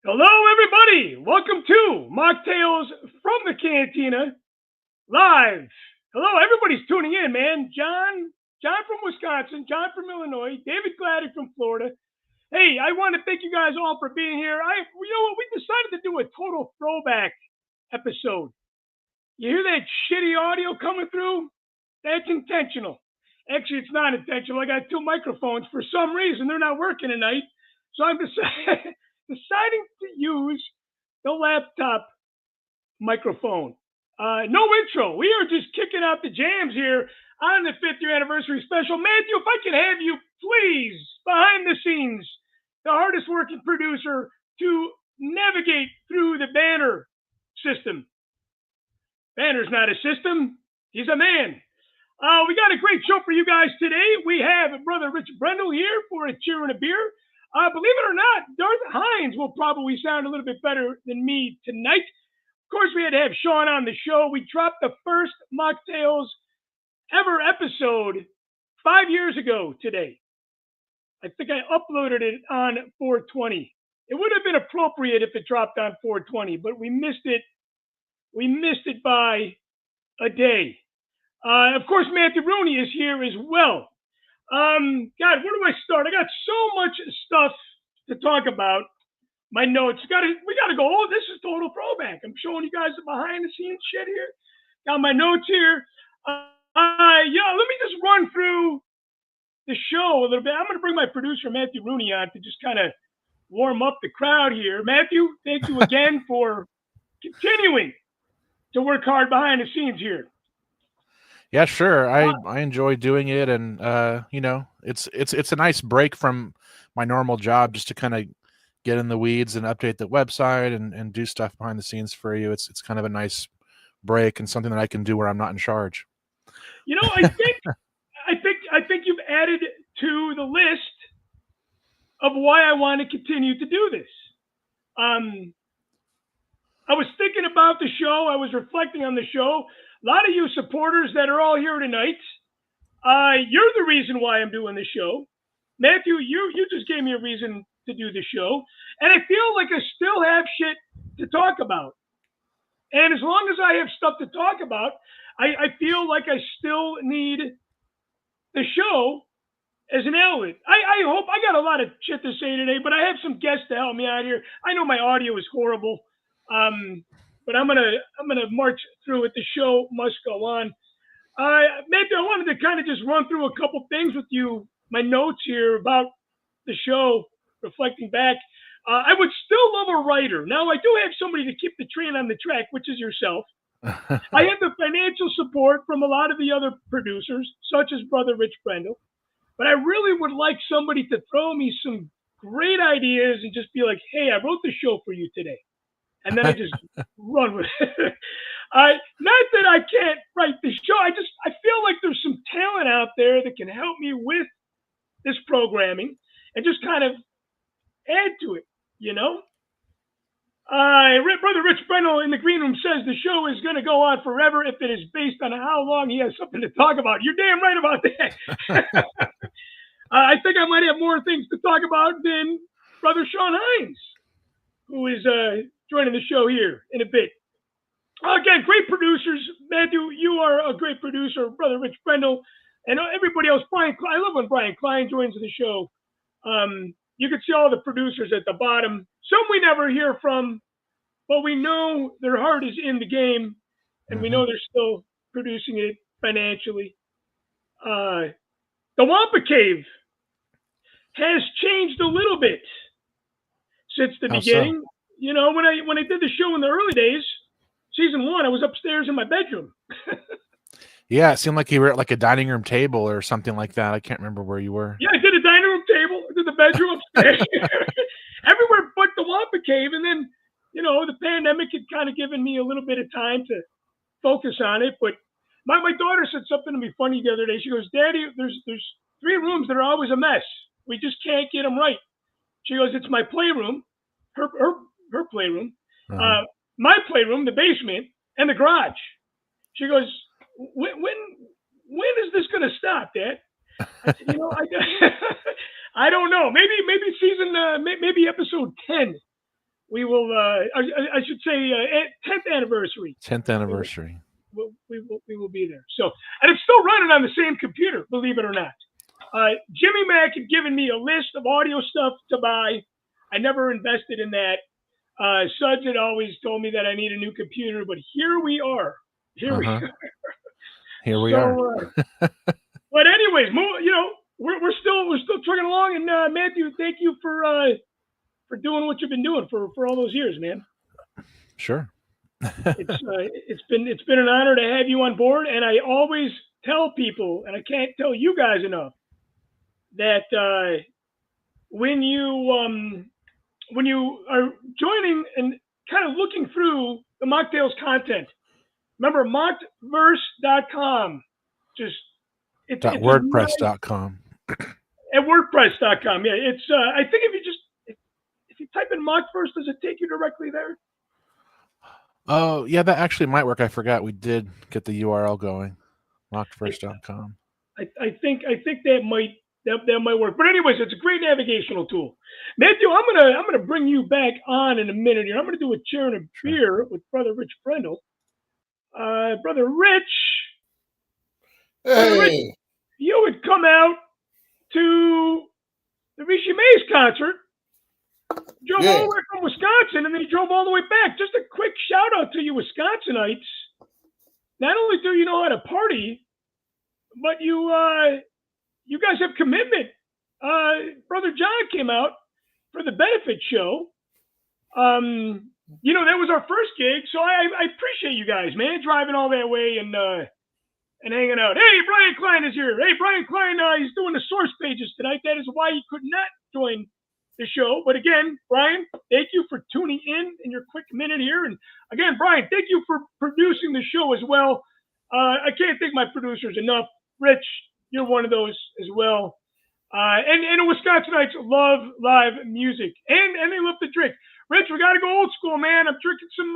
Hello, everybody. Welcome to Mocktails from the Cantina live. Hello, everybody's tuning in, man. John from Wisconsin, John from Illinois, David Gladdick from Florida. Hey, I want to thank you guys all for being here. You know what? We decided to do a total throwback episode. You hear that shitty audio coming through? That's intentional. Actually, it's not intentional. I got two microphones. For some reason, they're not working tonight. So I'm deciding to use the laptop microphone. No intro. We are just kicking out the jams here on the 5th year anniversary special. Matthew, if I can have you, please, behind the scenes, the hardest working producer to navigate through the banner system. Banner's not a system. He's a man. We got a great show for you guys today. We have Brother Rich Brendel here for a cheer and a beer. Believe it or not, Darth Hines will probably sound a little bit better than me tonight. Of course, we had to have Sean on the show. We dropped the first Mocktails ever episode 5 years ago today. I think I uploaded it on 420. It would have been appropriate if it dropped on 420, but we missed it. We missed it by a day. Of course, Matthew Rooney is here as well. God, where do I start? I got so much stuff to talk about. My notes. We gotta go. Oh, this is total throwback. I'm showing you guys the behind the scenes shit here. Got my notes here. Let me just run through the show a little bit. I'm gonna bring my producer Matthew Rooney on to just kind of warm up the crowd here. Matthew, thank you again for continuing to work hard behind the scenes here. Yeah, sure. I enjoy doing it, and it's a nice break from my normal job just to kind of get in the weeds and update the website and do stuff behind the scenes for you. It's kind of a nice break and something that I can do where I'm not in charge. You know, I think you've added to the list of why I want to continue to do this. I was thinking about the show. I was reflecting on the show. A lot of you supporters that are all here tonight, you're the reason why I'm doing the show. Matthew, you just gave me a reason to do the show. And I feel like I still have shit to talk about. And as long as I have stuff to talk about, I feel like I still need the show as an outlet. I hope I got a lot of shit to say today, but I have some guests to help me out here. I know my audio is horrible. But I'm gonna march through it. The show must go on. Matthew, I wanted to kind of just run through a couple things with you. My notes here about the show, reflecting back. I would still love a writer. Now, I do have somebody to keep the train on the track, which is yourself. I have the financial support from a lot of the other producers, such as Brother Rich Brendel. But I really would like somebody to throw me some great ideas and just be like, hey, I wrote the show for you today. And then I just run with it. Not that I can't write the show. I feel like there's some talent out there that can help me with this programming and just kind of add to it, you know? Brother Rich Brendel in the green room says the show is going to go on forever if it is based on how long he has something to talk about. You're damn right about that. I think I might have more things to talk about than Brother Sean Hines, who is joining the show here in a bit. Again, great producers. Matthew, you are a great producer. Brother Rich Brendel and everybody else. Brian Klein. I love when Brian Klein joins the show. You can see all the producers at the bottom. Some we never hear from, but we know their heart is in the game, and we know they're still producing it financially. The Wampa Cave has changed a little bit since the beginning. So? You know, when I did the show in the early days, season 1, I was upstairs in my bedroom. Yeah, it seemed like you were at like a dining room table or something like that. I can't remember where you were. Yeah, I did a dining room table. I did the bedroom upstairs. Everywhere but the Wampa Cave. And then, you know, the pandemic had kind of given me a little bit of time to focus on it. But my daughter said something to me funny the other day. She goes, Daddy, there's 3 rooms that are always a mess. We just can't get them right. She goes, it's my playroom, her playroom, my playroom, the basement, and the garage. She goes, when is this going to stop, Dad? I said, you know, I don't know. Maybe season, maybe episode 10 we will. I should say 10th anniversary. 10th anniversary. We will be there. So, and it's still running on the same computer, believe it or not. Jimmy Mack had given me a list of audio stuff to buy. I never invested in that. Suds had always told me that I need a new computer, but here we are. Here we are. Here we are. But anyways, we're still trucking along. And Matthew, thank you for doing what you've been doing for all those years, man. Sure. It's been an honor to have you on board, and I always tell people, and I can't tell you guys enough, that when you are joining and kind of looking through the Machtails content, remember mockverse.com. It's WordPress.com. At WordPress.com, yeah. It's I think if you type in Mockverse, does it take you directly there? Oh, yeah, that actually might work. I forgot we did get the URL going. Mockverse.com. I think that might work. But anyways, it's a great navigational tool. Matthew, I'm gonna bring you back on in a minute here. I'm gonna do a chair and a beer with Brother Rich Brendel. Brother Rich. Hey. Brother Rich, you would come out to the Rishi Mays concert. Drove all the way from Wisconsin, and then he drove all the way back. Just a quick shout out to you Wisconsinites. Not only do you know how to party, but you guys have commitment. Brother John came out for the benefit show. That was our first gig, so I appreciate you guys, man, driving all that way and hanging out. Hey, Brian Klein is here. Hey, Brian Klein, he's doing the source pages tonight. That is why he could not join the show. But again, Brian, thank you for tuning in your quick minute here. And again, Brian, thank you for producing the show as well. I can't thank my producers enough. Rich, you're one of those as well. And the Wisconsinites love live music and they love to drink. Rich, we got to go old school, man. I'm drinking some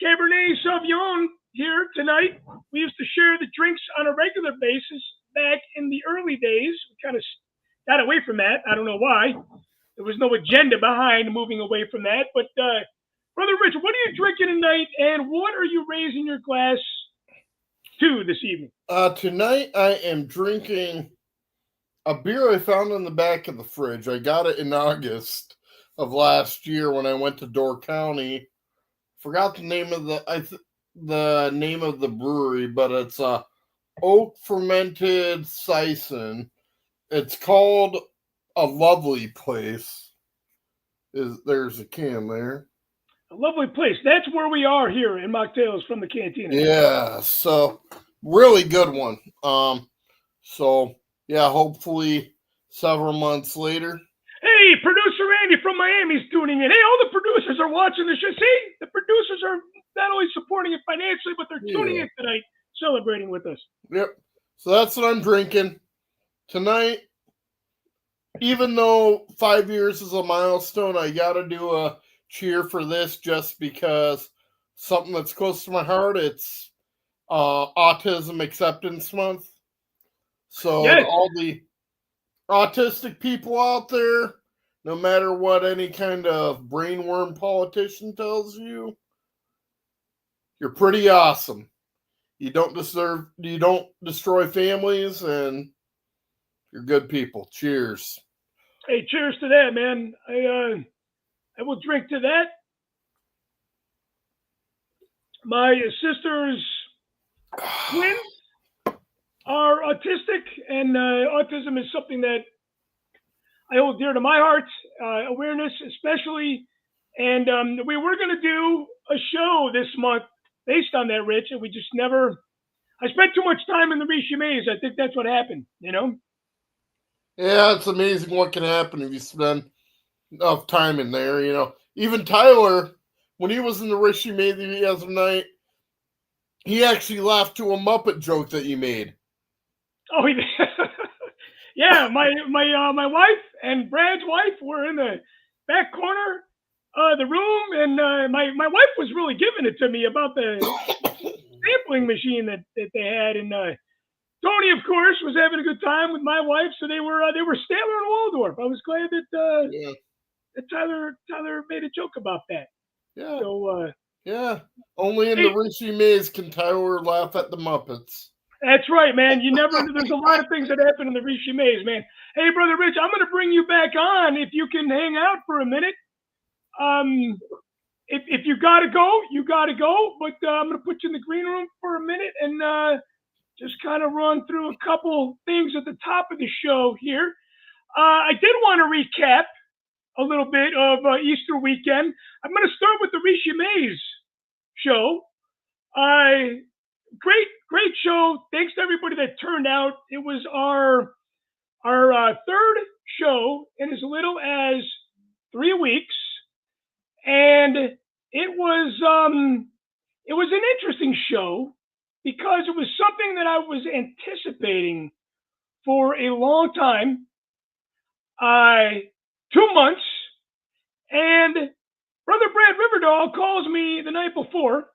Cabernet Sauvignon here tonight. We used to share the drinks on a regular basis back in the early days. We kind of got away from that. I don't know why. There was no agenda behind moving away from that. But, Brother Rich, what are you drinking tonight, and what are you raising your glass to this evening? Tonight I am drinking a beer I found in the back of the fridge. I got it in August of last year when I went to Door County. Forgot the name of the name of the brewery, but it's a oak fermented Saison. It's called A Lovely Place. There's a can there. A Lovely Place. That's where we are here in Machtails from the Cantina. Yeah, so really good one. Hopefully several months later. Hey, producer Andy from Miami's tuning in. Hey, all the producers are watching the show. See, the producers are not only supporting it financially, but they're tuning in tonight, celebrating with us. Yep. So that's what I'm drinking tonight. Even though 5 years is a milestone, I got to do a cheer for this just because something that's close to my heart. It's Autism Acceptance Month. So all the autistic people out there, no matter what any kind of brainworm politician tells you, you're pretty awesome. You don't destroy families, and you're good people. Cheers. Hey, cheers to that, man. I will drink to that. My sister's twins are autistic, and autism is something that I hold dear to my heart, awareness especially. And we were going to do a show this month based on that, Rich, and we just never – I spent too much time in the Rishi Mays. I think that's what happened, you know? Yeah, it's amazing what can happen if you spend enough time in there, you know. Even Tyler, when he was in the Rishi Mays the other night, he actually laughed to a Muppet joke that you made. Oh, yeah. My wife and Brad's wife were in the back corner of the room, and my wife was really giving it to me about the sampling machine that they had, and Tony, of course, was having a good time with my wife, so they were Statler and Waldorf. I was glad that Tyler made a joke about that. Yeah. So yeah. Only in the Rishi Maze can Tyler laugh at the Muppets. that's right, man. There's a lot of things that happen in the Rishi Maze, man. Hey, Brother Rich, I'm going to bring you back on if you can hang out for a minute. If you got to go, you got to go. But I'm going to put you in the green room for a minute and just kind of run through a couple things at the top of the show here. I did want to recap a little bit of Easter weekend. I'm going to start with the Rishi Maze show. Great show. Thanks to everybody that turned out. It was our third show in as little as 3 weeks, and it was an interesting show because it was something that I was anticipating for a long time. 2 months, and Brother Brad Riverdale calls me the night before.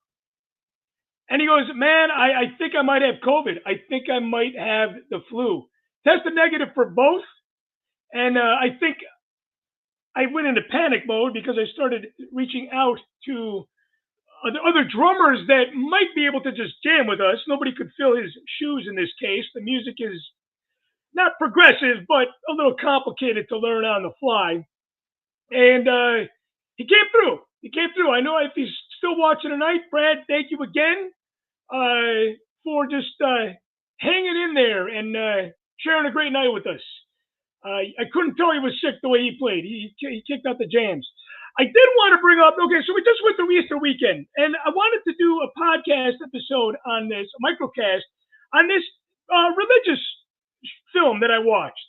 And he goes, man, I think I might have COVID. I think I might have the flu. Tested negative for both. And I think I went into panic mode because I started reaching out to other drummers that might be able to just jam with us. Nobody could fill his shoes in this case. The music is not progressive, but a little complicated to learn on the fly. And he came through. I know if he's still watching tonight, Brad, thank you again. For just hanging in there and sharing a great night with us. I couldn't tell he was sick the way he played. He kicked out the jams. I did want to bring up, okay, so we just went through Easter weekend, and I wanted to do a podcast episode on this, a microcast, on this religious film that I watched.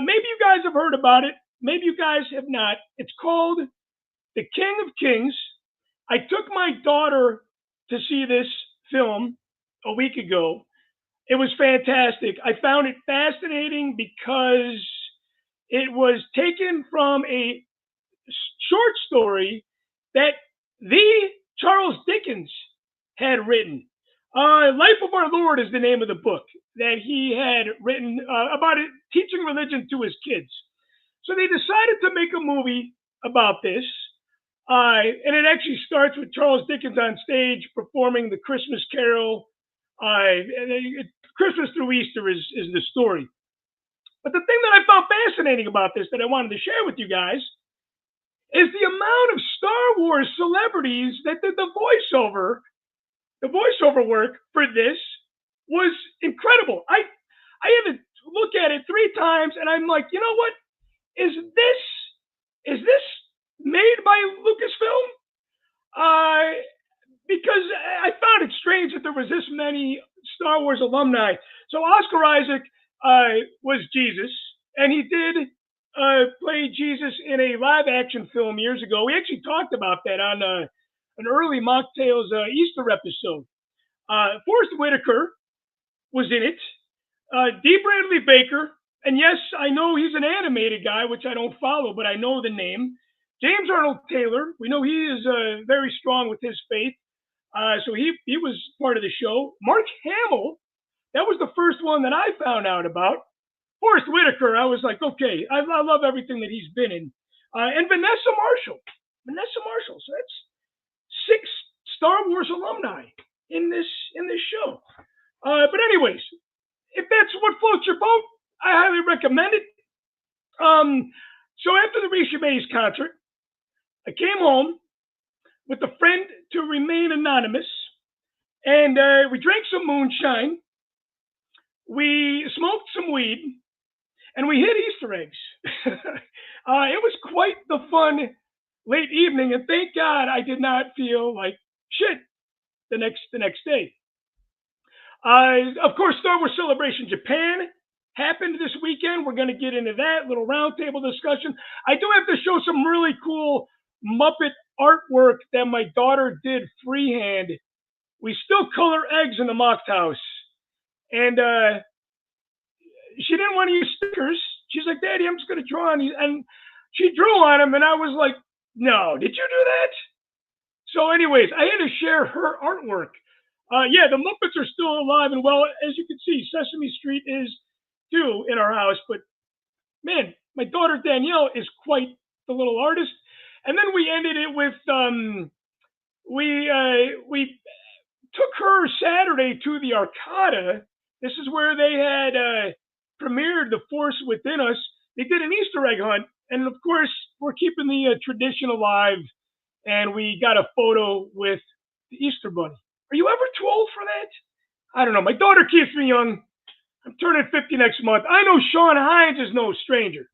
Maybe you guys have heard about it. Maybe you guys have not. It's called The King of Kings. I took my daughter to see this film a week ago. It was fantastic. I found it fascinating because it was taken from a short story that the Charles Dickens had written. Life of Our Lord is the name of the book that he had written about it, teaching religion to his kids. So they decided to make a movie about this. And it actually starts with Charles Dickens on stage performing the Christmas Carol. Christmas through Easter is the story. But the thing that I found fascinating about this that I wanted to share with you guys is the amount of Star Wars celebrities that did the voiceover work for this was incredible. I had to look at it 3 times, and I'm like, you know what? Is this made by Lucasfilm? Because I found it strange that there was this many Star Wars alumni. So Oscar Isaac was Jesus, and he did play Jesus in a live-action film years ago. We actually talked about that on an early Machtails Easter episode. Forrest Whitaker was in it. D. Bradley Baker, and yes, I know he's an animated guy, which I don't follow, but I know the name. James Arnold Taylor, we know he is very strong with his faith. So he was part of the show. Mark Hamill, that was the first one that I found out about. Forrest Whitaker, I was like, okay, I love everything that he's been in. And Vanessa Marshall. So that's 6 Star Wars alumni in this show. But anyways, if that's what floats your boat, I highly recommend it. So after the Rishi Maze concert, I came home with a friend to remain anonymous, and we drank some moonshine, we smoked some weed, and we hit Easter eggs. It was quite the fun late evening, and thank God I did not feel like shit the next day. Of course, Star Wars Celebration Japan happened this weekend. We're going to get into that little roundtable discussion. I do have to show some really cool Muppet artwork that my daughter did freehand. We still color eggs in the Machtails, and she didn't want to use stickers. She's like, Daddy, I'm just going to draw on these. And she drew on them, and I was like, no, did you do that? So anyways, I had to share her artwork. Yeah, the Muppets are still alive and well. As you can see, Sesame Street is too in our house. But man, my daughter Danielle is quite the little artist, and then we ended it with we took her Saturday to the Arcata. This is where they had premiered The Force Within Us. They did an Easter egg hunt, and of course, we're keeping the tradition alive. And we got a photo with the Easter Bunny. Are you ever too old for that? I don't know. My daughter keeps me young. I'm turning 50 next month. I know Sean Hines is no stranger.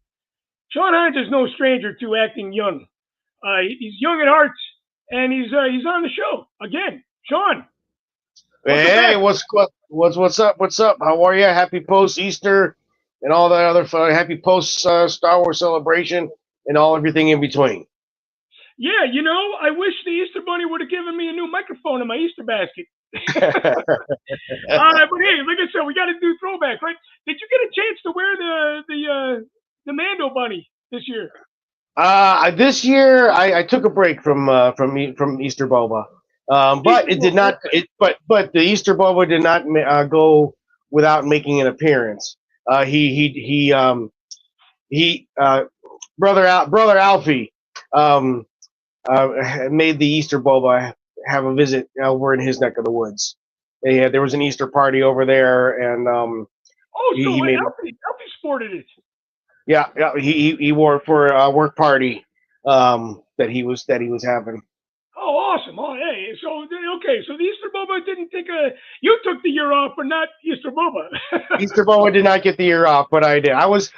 Sean Hines is no stranger to acting young. He's young at heart, and he's on the show again. Sean. Hey, what's up? What's up? How are you? Happy post Easter and all that other fun. Happy post Star Wars celebration and everything in between. Yeah, you know, I wish the Easter Bunny would have given me a new microphone in my Easter basket. But hey, like I said, we got to do throwback, right? Did you get a chance to wear the Mando Bunny this year? This year I took a break from Easter Boba, but it did not. But the Easter Boba did not go without making an appearance. Brother Alfie. Made the Easter Boba have a visit over in his neck of the woods. There was an Easter party over there, and Alfie sported it. Yeah, he wore it for a work party that he was having. Oh, awesome! Oh, hey, so the Easter Boba didn't take you took the year off, but not Easter Boba. Easter Boba did not get the year off, but I did. I was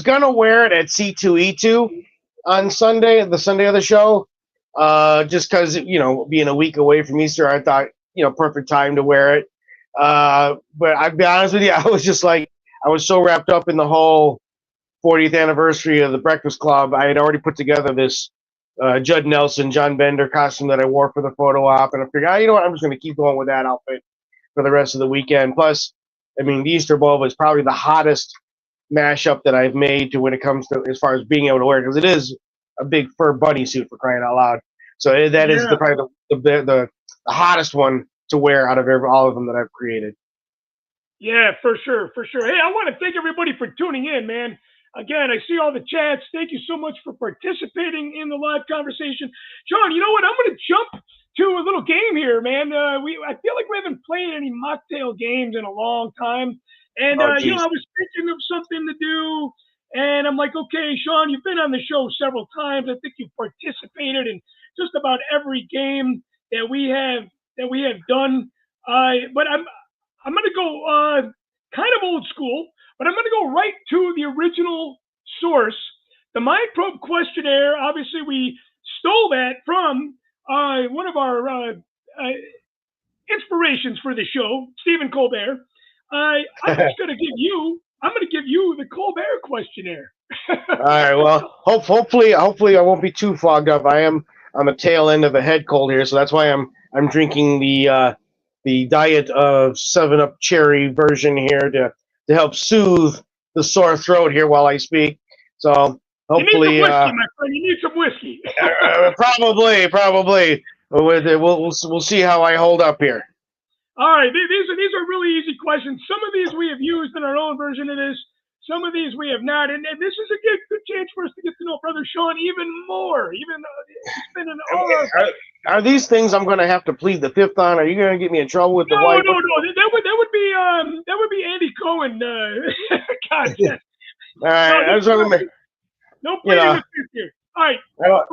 gonna wear it at C2E2 on Sunday, the Sunday of the show. Just because, being a week away from Easter, I thought, perfect time to wear it. But I'll be honest with you, I was just like, I was so wrapped up in the whole 40th anniversary of the Breakfast Club. I had already put together this Judd Nelson, John Bender costume that I wore for the photo op. And I figured, you know what, I'm just going to keep going with that outfit for the rest of the weekend. Plus, I mean, the Easter Bowl is probably the hottest mashup that I've made to when it comes to as far as being able to wear it, because it is a big fur bunny suit, for crying out loud. So that is probably the hottest one to wear out of all of them that I've created. Yeah, for sure. Hey, I want to thank everybody for tuning in, man. Again, I see all the chats. Thank you so much for participating in the live conversation. John, you know what? I'm going to jump to a little game here, man. I feel like we haven't played any mocktail games in a long time. And, I was thinking of something to do. And I'm like, okay, Sean, you've been on the show several times. I think you've participated in just about every game that we have done. But I'm going to go kind of old school, but I'm going to go right to the original source, the Mind Probe questionnaire. Obviously, we stole that from one of our inspirations for the show, Stephen Colbert. I'm going to give you the Colbert questionnaire. All right. Well, hopefully I won't be too fogged up. I am on the tail end of a head cold here, so that's why I'm drinking the diet of 7-Up cherry version here to help soothe the sore throat here while I speak. So hopefully, you need some whiskey, my friend. You need some whiskey. Probably. We'll see how I hold up here. All right, these are really easy questions. Some of these we have used in our own version of this. Some of these we have not, and this is a good chance for us to get to know Brother Sean even more. Even though it's been an hour. Are these things I'm going to have to plead the fifth on? Are you going to get me in trouble with the wife? No. That would be Andy Cohen. God, yes. All right, I was going to. No pleading with this here. All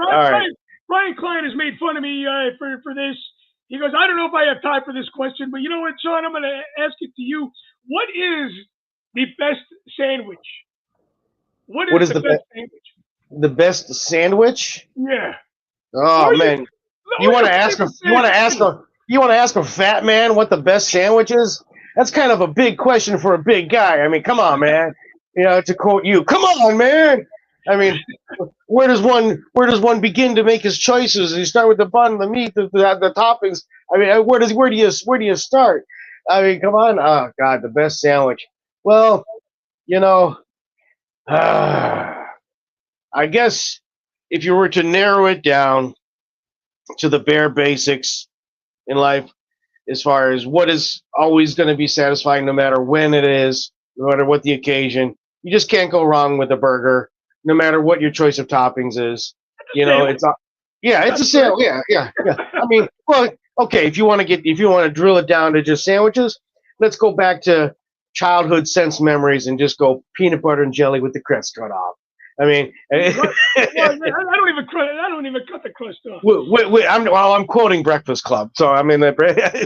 right. Brian Klein has made fun of me for this. He goes, I don't know if I have time for this question, but you know what, Sean? I'm going to ask it to you. What is the best sandwich? What is the best sandwich? The best sandwich? Yeah. Oh man, you want to ask a fat man what the best sandwich is? That's kind of a big question for a big guy. I mean, come on, man. To quote you, come on, man. I mean, where does one begin to make his choices? You start with the bun, the meat, the toppings. I mean, where do you start? I mean, come on. Oh God, the best sandwich. Well, I guess if you were to narrow it down to the bare basics in life, as far as what is always going to be satisfying, no matter when it is, no matter what the occasion, you just can't go wrong with a burger. no matter what your choice of toppings is. You know, sandwich. it's a, yeah, it's a sandwich. Yeah. I mean, well, okay, if you want to drill it down to just sandwiches, let's go back to childhood sense memories and just go peanut butter and jelly with the crust cut off. I mean, Well, I don't even cut the crust off. I'm quoting Breakfast Club, so I'm in the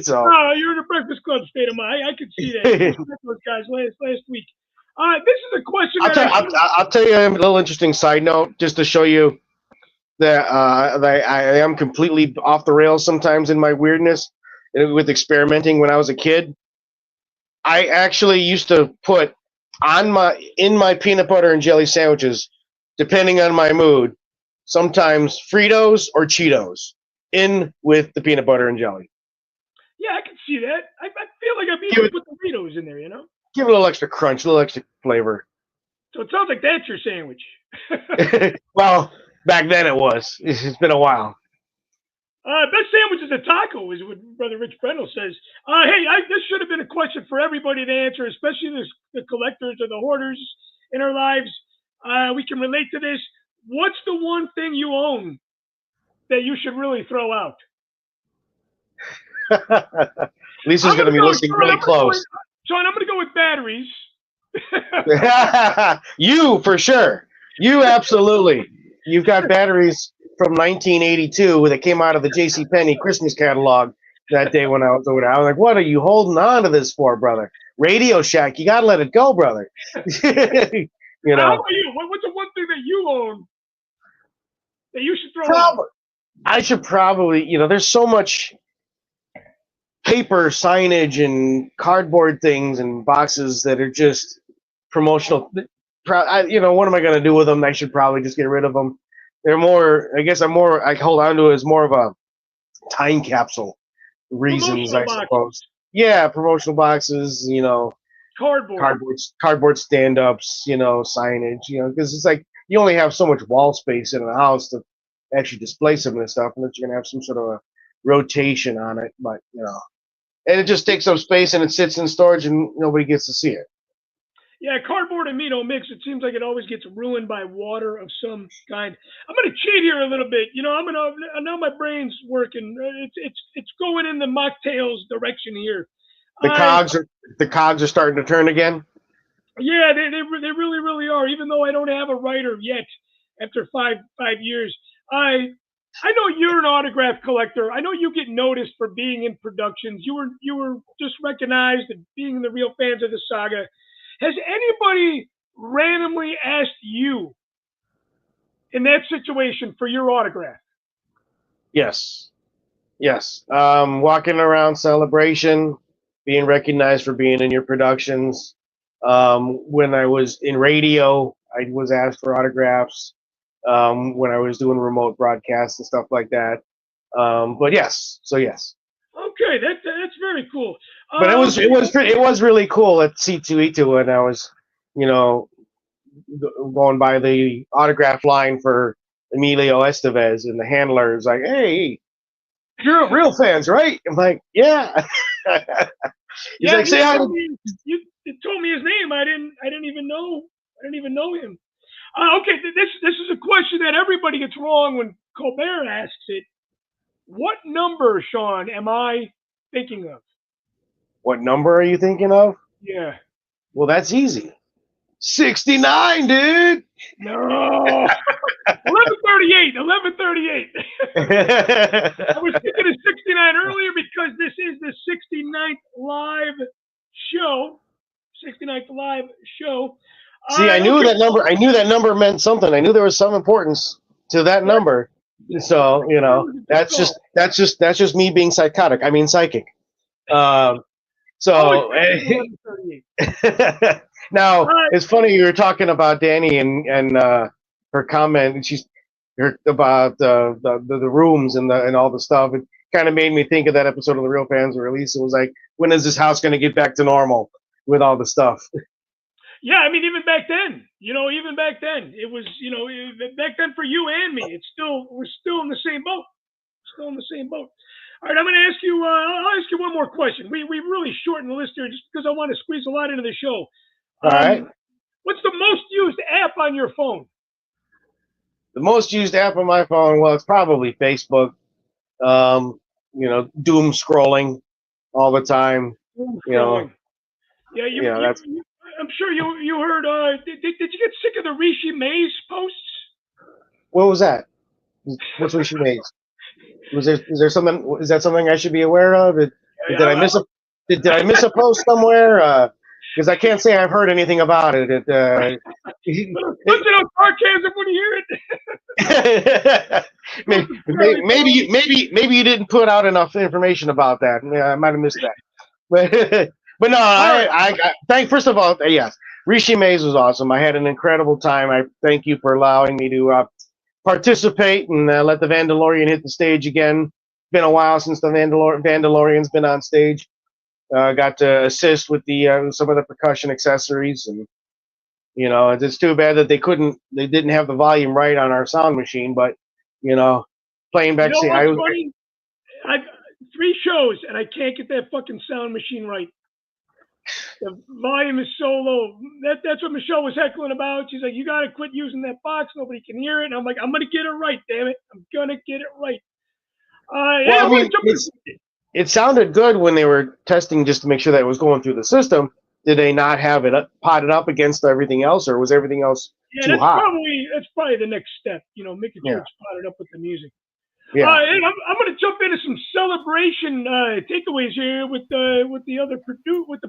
so. Oh, you're in the Breakfast Club state of mind. I could see that. You met those guys last week. This is a question I'll tell you a little interesting side note just to show you that I am completely off the rails sometimes in my weirdness with experimenting. When I was a kid, I actually used to put in my peanut butter and jelly sandwiches, depending on my mood, sometimes Fritos or Cheetos in with the peanut butter and jelly. Yeah, I can see that. I feel like I'd be able to put the Fritos in there, you know? Give it a little extra crunch, a little extra flavor. So it sounds like that's your sandwich. Well, back then it was. It's been a while. Best sandwich is a taco, is what Brother Rich Brendel says. Hey, this should have been a question for everybody to answer, especially the collectors or the hoarders in our lives. We can relate to this. What's the one thing you own that you should really throw out? Lisa's going to be listening really close. Sean, I'm going to go with batteries. You, for sure. You, absolutely. You've got batteries from 1982 that came out of the JCPenney Christmas catalog that day when I was over there. I was like, what are you holding on to this for, brother? Radio Shack, you got to let it go, brother. You know. How about you? What's the one thing that you own that you should throw out? I should probably, there's so much paper signage and cardboard things and boxes that are just promotional. What am I going to do with them? I should probably just get rid of them. They're more, I hold on to it as more of a time capsule reasons, I suppose. Yeah, promotional boxes, cardboard stand-ups, signage, because it's like you only have so much wall space in a house to actually display some of this stuff, unless you're going to have some sort of a rotation on it, but, and it just takes up space and it sits in storage and nobody gets to see it. Yeah, cardboard and me don't mix. It seems like it always gets ruined by water of some kind. I'm gonna cheat here a little bit. Now my brain's working. It's going in the Machtails direction here. The cogs are starting to turn again. Yeah, they really, really are. Even though I don't have a writer yet, after five years, I know you're an autograph collector. I know you get noticed for being in productions. You were just recognized as being the real fans of the saga. Has anybody randomly asked you in that situation for your autograph? Yes. Walking around Celebration, being recognized for being in your productions. When I was in radio, I was asked for autographs. When I was doing remote broadcasts and stuff like that. But yes, so yes. Okay, that's very cool. But it was really cool at C2E2 when I was, going by the autograph line for Emilio Estevez, and the handler is like, "Hey, you're real fans, right?" I'm like, "Yeah." He's like, "Say hi." You told me his name. I didn't even know him. Okay, this is a question that everybody gets wrong when Colbert asks it. What number, Sean, am I thinking of? What number are you thinking of? Yeah. Well, that's easy. 69, dude. No. 1138. 1138. I was thinking of 69 earlier because this is the 69th live show. 69th live show. See, I knew that number. I knew that number meant something. I knew there was some importance to that number. So that's just me being psychotic. I mean psychic. Now it's funny you were talking about Danny and her comment. And she's about the rooms and all the stuff. It kind of made me think of that episode of The Real Fans where Lisa was like, "When is this house going to get back to normal with all the stuff?" Yeah, I mean, even back then, it was, back then for you and me, we're still in the same boat. Still in the same boat. All right, I'm going to ask you, I'll ask you one more question. We really shortened the list here just because I want to squeeze a lot into the show. All right. What's the most used app on your phone? The most used app on my phone, well, it's probably Facebook. Doom scrolling all the time. Yeah, That's I'm sure you heard. Did you get sick of the Rishi Mays posts? what was that? What's Rishi Mays? Is there something? Is that something I should be aware of? Did I miss a did I miss a post somewhere? Because I can't say I've heard anything about it. Put it on sarcasm when you hear it. maybe you didn't put out enough information about that. Yeah, I might have missed that. But no, I thank first of all, yes, Rishi Mays was awesome. I had an incredible time. I thank you for allowing me to participate and let the Vandalorian hit the stage again. Been a while since the Vandalorian's been on stage. Got to assist with the some of the percussion accessories, and it's too bad that they didn't have the volume right on our sound machine. But playing back, funny? I've 3 shows and I can't get that fucking sound machine right. The volume is so low. That's what Michelle was heckling about. She's like, "You got to quit using that box. Nobody can hear it." And I'm like, "I'm gonna get it right, damn it. I'm gonna get it right." It sounded good when they were testing just to make sure that it was going through the system. Did they not have it potted up against everything else, or was everything else too hot? That's probably the next step. Making sure it's potted up with the music. Yeah. I'm going to jump into some celebration takeaways here with the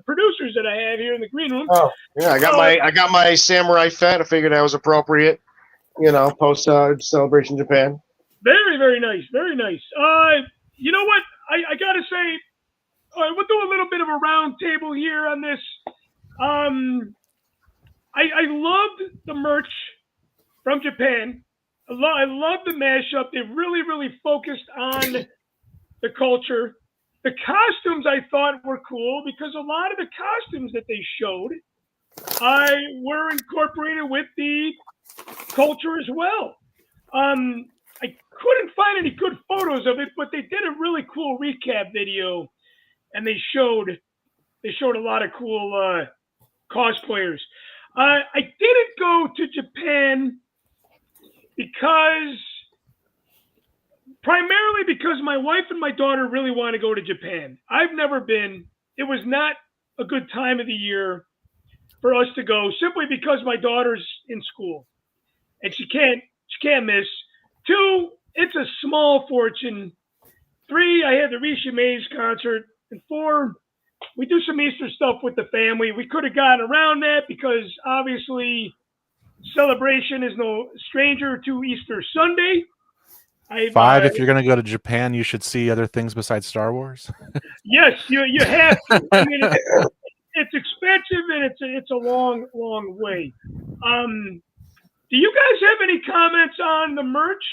producers that I have here in the green room. Oh yeah, I got my samurai fat. I figured that was appropriate. Post Celebration Japan. Very, very nice, very nice. You know what? I gotta say, we'll do a little bit of a round table here on this. I loved the merch from Japan. I love the mashup. They really, really focused on the culture. The costumes I thought were cool because a lot of the costumes that they showed were incorporated with the culture as well. I couldn't find any good photos of it, but they did a really cool recap video, and they showed a lot of cool cosplayers. I didn't go to Japan primarily because my wife and my daughter really want to go to Japan. I've never been. It was not a good time of the year for us to go, simply because my daughter's in school and she can't miss. 2, it's a small fortune. 3, I had the Rishi Mays concert. And 4, we do some Easter stuff with the family. We could have gotten around that because obviously Celebration is no stranger to Easter Sunday. 5, if you're going to go to Japan, you should see other things besides Star Wars. Yes, you have to. I mean, it's expensive and it's a long, long way. Do you guys have any comments on the merch,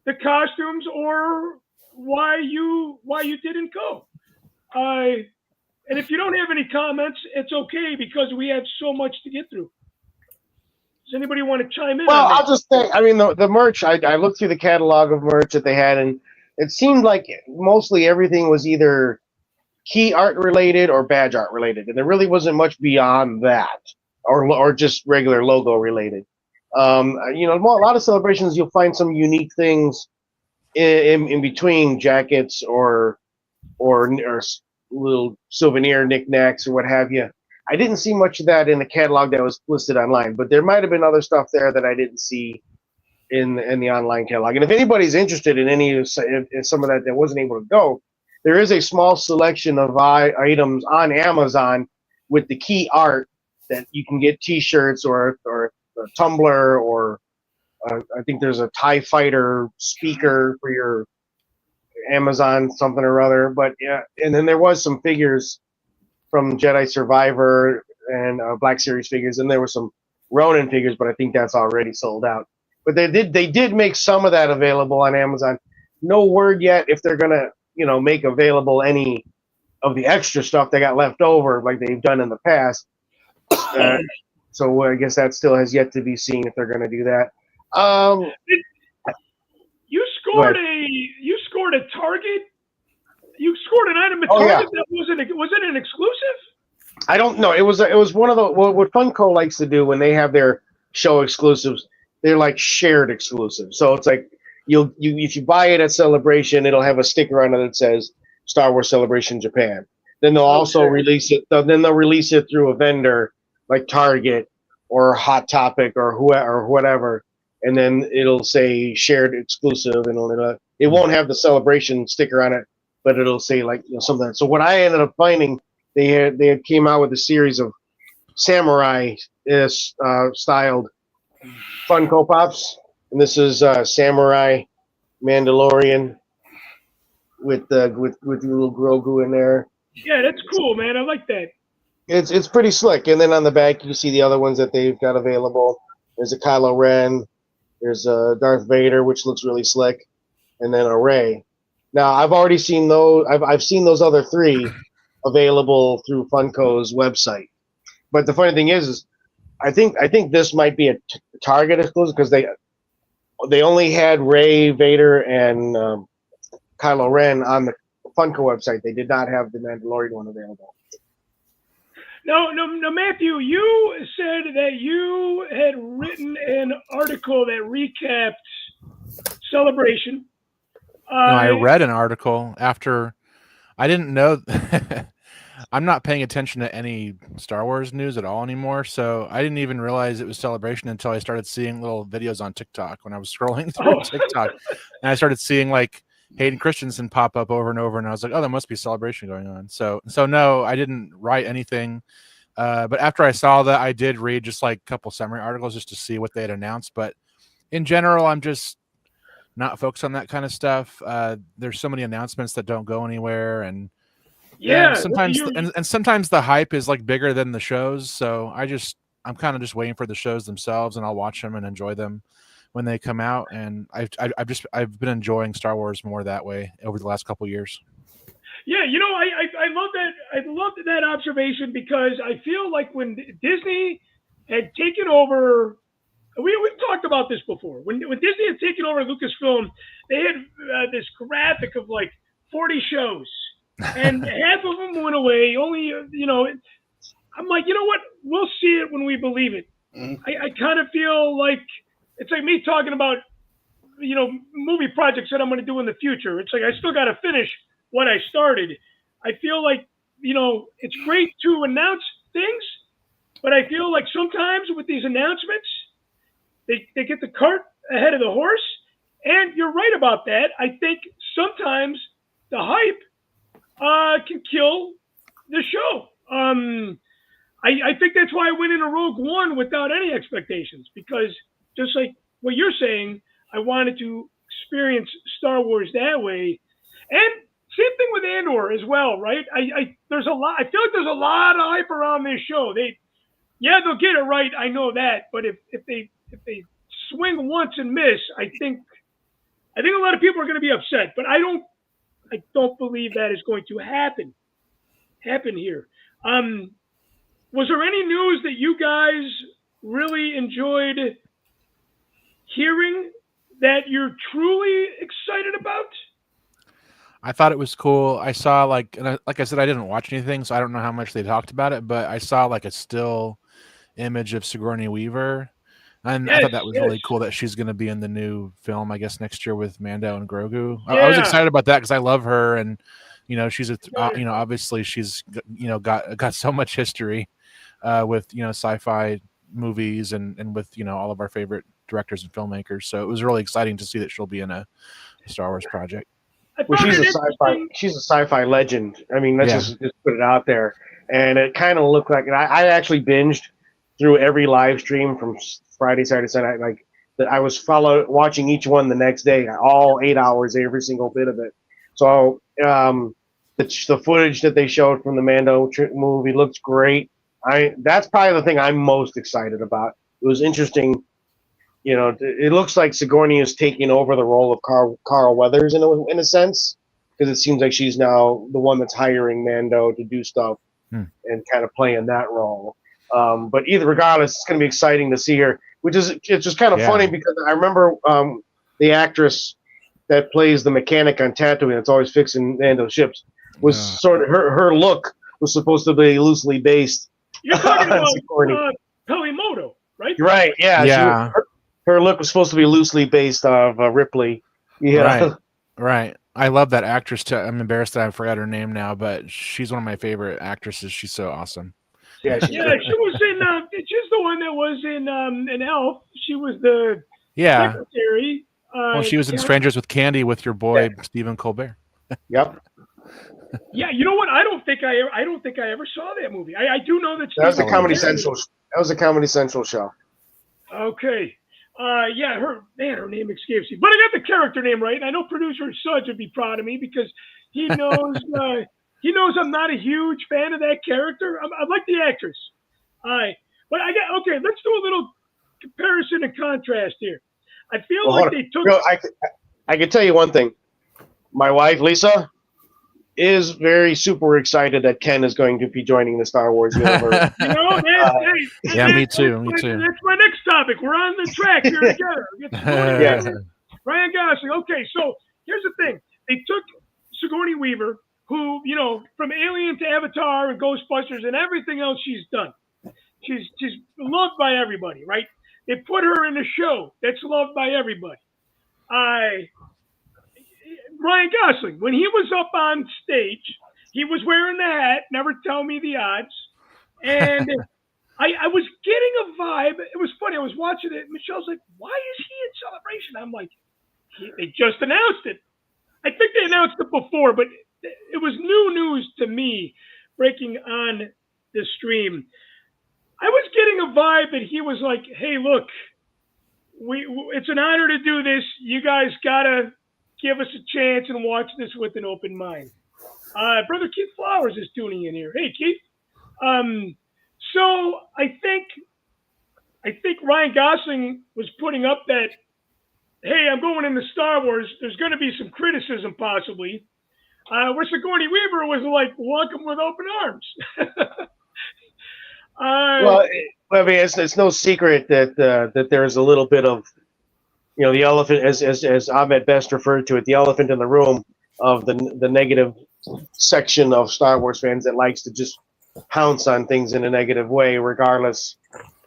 the costumes, or why you didn't go? And if you don't have any comments, it's okay because we have so much to get through. Does anybody want to chime in? Well, I'll just say, I mean, the merch, I looked through the catalog of merch that they had, and it seemed like mostly everything was either key art related or badge art related, and there really wasn't much beyond that, or just regular logo related. A lot of celebrations you'll find some unique things in between jackets or little souvenir knickknacks or what have you. I didn't see much of that in the catalog that was listed online, but there might have been other stuff there that I didn't see in the online catalog. And if anybody's interested in in some of that wasn't able to go, there is a small selection of items on Amazon with the key art that you can get T-shirts or a tumbler, or I think there's a TIE fighter speaker for your Amazon something or other. But yeah, and then there was some figures from Jedi Survivor and Black Series figures, and there were some Ronin figures, but I think that's already sold out. But they did make some of that available on Amazon. No word yet if they're gonna make available any of the extra stuff they got left over like they've done in the past. So I guess that still has yet to be seen if they're going to do that. You scored a target. You scored an item at Target. Yeah. Was it an exclusive? I don't know. It was one of the what Funko likes to do when they have their show exclusives. they're like shared exclusive. So it's like you if you buy it at Celebration, it'll have a sticker on it that says Star Wars Celebration Japan. Then they'll also release it. Then they'll release it through a vendor like Target or Hot Topic or whatever, and then it'll say shared exclusive, and it won't have the Celebration sticker on it, but it'll say like something. So what I ended up finding, they had came out with a series of samurai styled Funko Pops, and this is Samurai Mandalorian with the little Grogu in there. Yeah, that's cool, man. I like that. It's pretty slick. And then on the back, you see the other ones that they've got available. There's a Kylo Ren. There's a Darth Vader, which looks really slick, and then a Rey. Now, I've already seen those. I've seen those other three available through Funko's website. But the funny thing is I think this might be a Target exclusive because they only had Rey, Vader, and Kylo Ren on the Funko website. They did not have the Mandalorian one available. No, Matthew, you said that you had written an article that recapped Celebration. No, I read an article after. I didn't know. I'm not paying attention to any Star Wars news at all anymore, so I didn't even realize it was Celebration until I started seeing little videos on TikTok when I was scrolling through TikTok, and I started seeing like Hayden Christensen pop up over and over, and I was like, oh, there must be Celebration going on. So no, I didn't write anything. But after I saw that, I did read just like a couple summary articles just to see what they had announced. But in general, I'm just not focused on that kind of stuff. There's so many announcements that don't go anywhere, and sometimes the hype is like bigger than the shows. So I'm kind of just waiting for the shows themselves, and I'll watch them and enjoy them when they come out. And I've been enjoying Star Wars more that way over the last couple of years. Yeah, I love that. I love that observation because I feel like when Disney had taken over, we've talked about this before. When Disney had taken over Lucasfilm, they had this graphic of like 40 shows, and half of them went away. Only I'm like, you know what? We'll see it when we believe it. Mm-hmm. I kind of feel like it's like me talking about movie projects that I'm going to do in the future. It's like I still got to finish what I started. I feel like, it's great to announce things, but I feel like sometimes with these announcements, they get the cart ahead of the horse. And you're right about that. I think sometimes the hype can kill the show. I think that's why I went into Rogue One without any expectations, because just like what you're saying, I wanted to experience Star Wars that way. And same thing with Andor as well, right? There's a lot. I feel like there's a lot of hype around this show. They'll get it right. I know that, but if they swing once and miss, I think a lot of people are going to be upset. But I don't believe that is going to happen here. Was there any news that you guys really enjoyed hearing that you're truly excited about? I thought it was cool. I saw like I said, I didn't watch anything, so I don't know how much they talked about it, but I saw like a still image of Sigourney Weaver, and I thought that was really cool that she's going to be in the new film, I guess, next year with Mando and Grogu. Yeah. I was excited about that because I love her, and she's obviously she's got so much history with sci-fi movies and with all of our favorite directors and filmmakers. So it was really exciting to see that she'll be in a Star Wars project. Well, she's a sci-fi legend. I mean, let's just put it out there. And it kind of looked like, and I actually binged through every live stream from Friday, Saturday, Sunday. Like that, I was watching each one the next day, all 8 hours, every single bit of it. So the footage that they showed from the Mando movie looks great. That's probably the thing I'm most excited about. It was interesting. It looks like Sigourney is taking over the role of Carl Weathers in a sense, because it seems like she's now the one that's hiring Mando to do stuff and kind of playing that role. But regardless, it's going to be exciting to see her, it's just kind of funny because I remember the actress that plays the mechanic on Tatooine that's always fixing Mando's ships was sort of her look was supposed to be loosely based. You're talking about Pelimoto, right? Right, yeah. her look was supposed to be loosely based off Ripley. Yeah. Right. I love that actress too. I'm embarrassed that I forgot her name now, but she's one of my favorite actresses. She's so awesome. Yeah, she was in. She's the one that was in Elf. She was the secretary. Well, she was in Strangers with Candy with your boy Stephen Colbert. Yep. Yeah, you know what? I don't think I ever saw that movie. I do know that was a Comedy Central. That was a Comedy Central show. Okay. Yeah, her name escapes me, but I got the character name right. And I know producer Sudge would be proud of me because he knows I'm not a huge fan of that character. I like the actress. But let's do a little comparison and contrast here. I feel they took. I can tell you one thing. My wife Lisa is very super excited that Ken is going to be joining the Star Wars universe. Me too. That's my next topic. We're on the track here together. Ryan Gosling. Okay, so here's the thing. They took Sigourney Weaver, who, from Alien to Avatar and Ghostbusters and everything else she's done. She's loved by everybody, right? They put her in a show that's loved by everybody. Ryan Gosling, when he was up on stage, he was wearing the hat, never tell me the odds. And I was getting a vibe. It was funny. I was watching it. Michelle's like, why is he in Celebration? I'm like, they just announced it. I think they announced it before, but it was new news to me breaking on the stream. I was getting a vibe that he was like, hey, look, it's an honor to do this. You guys got to give us a chance and watch this with an open mind. Brother Keith Flowers is tuning in here. Hey, Keith. So I think Ryan Gosling was putting up that, hey, I'm going into Star Wars. There's going to be some criticism possibly. Where Sigourney Weaver was like, welcome with open arms. Well, I mean, it's no secret that there's a little bit of, the elephant, as Ahmed Best referred to it, the elephant in the room of the negative section of Star Wars fans that likes to just pounce on things in a negative way, regardless,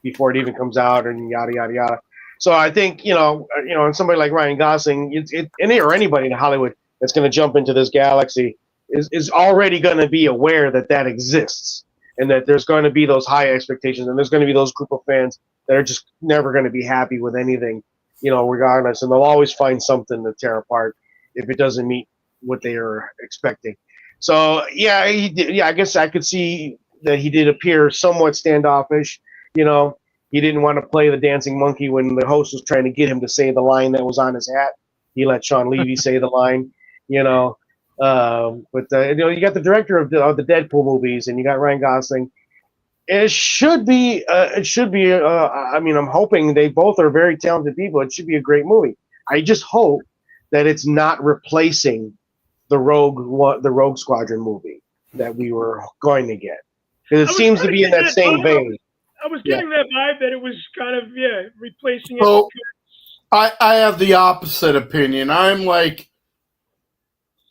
before it even comes out and yada yada yada. So I think and somebody like Ryan Gosling, or anybody in Hollywood that's going to jump into this galaxy is already going to be aware that exists, and that there's going to be those high expectations, and there's going to be those group of fans that are just never going to be happy with anything, regardless, and they'll always find something to tear apart if it doesn't meet what they are expecting. So I guess I could see that he did appear somewhat standoffish. He didn't want to play the dancing monkey when the host was trying to get him to say the line that was on his hat. He let Sean Levy say the line, But you got the director of the Deadpool movies, and you got Ryan Gosling. It should be. I mean, I'm hoping they both are very talented people. It should be a great movie. I just hope that it's not replacing the Rogue Squadron movie that we were going to get, because it seems to be in that same vein. I was getting that vibe that it was kind of replacing it. So I have the opposite opinion. I'm like,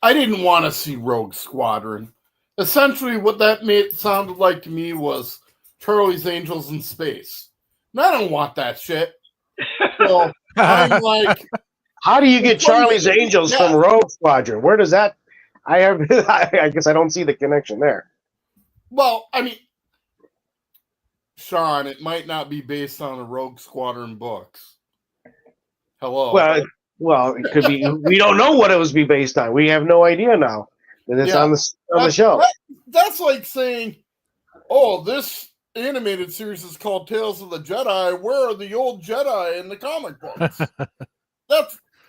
I didn't want to see Rogue Squadron. Essentially, what that sounded like to me was Charlie's Angels in Space. And I don't want that shit. So I'm like, how do you get Charlie's Angels from Rogue Squadron? Where does that? I guess I don't see the connection there. Well, I mean, Sean, it might not be based on the Rogue Squadron books. Hello. Well, it could be. We don't know what it was be based on. We have no idea now that it's on the show. That's like saying, "Oh, this animated series is called Tales of the Jedi. Where are the old Jedi in the comic books?"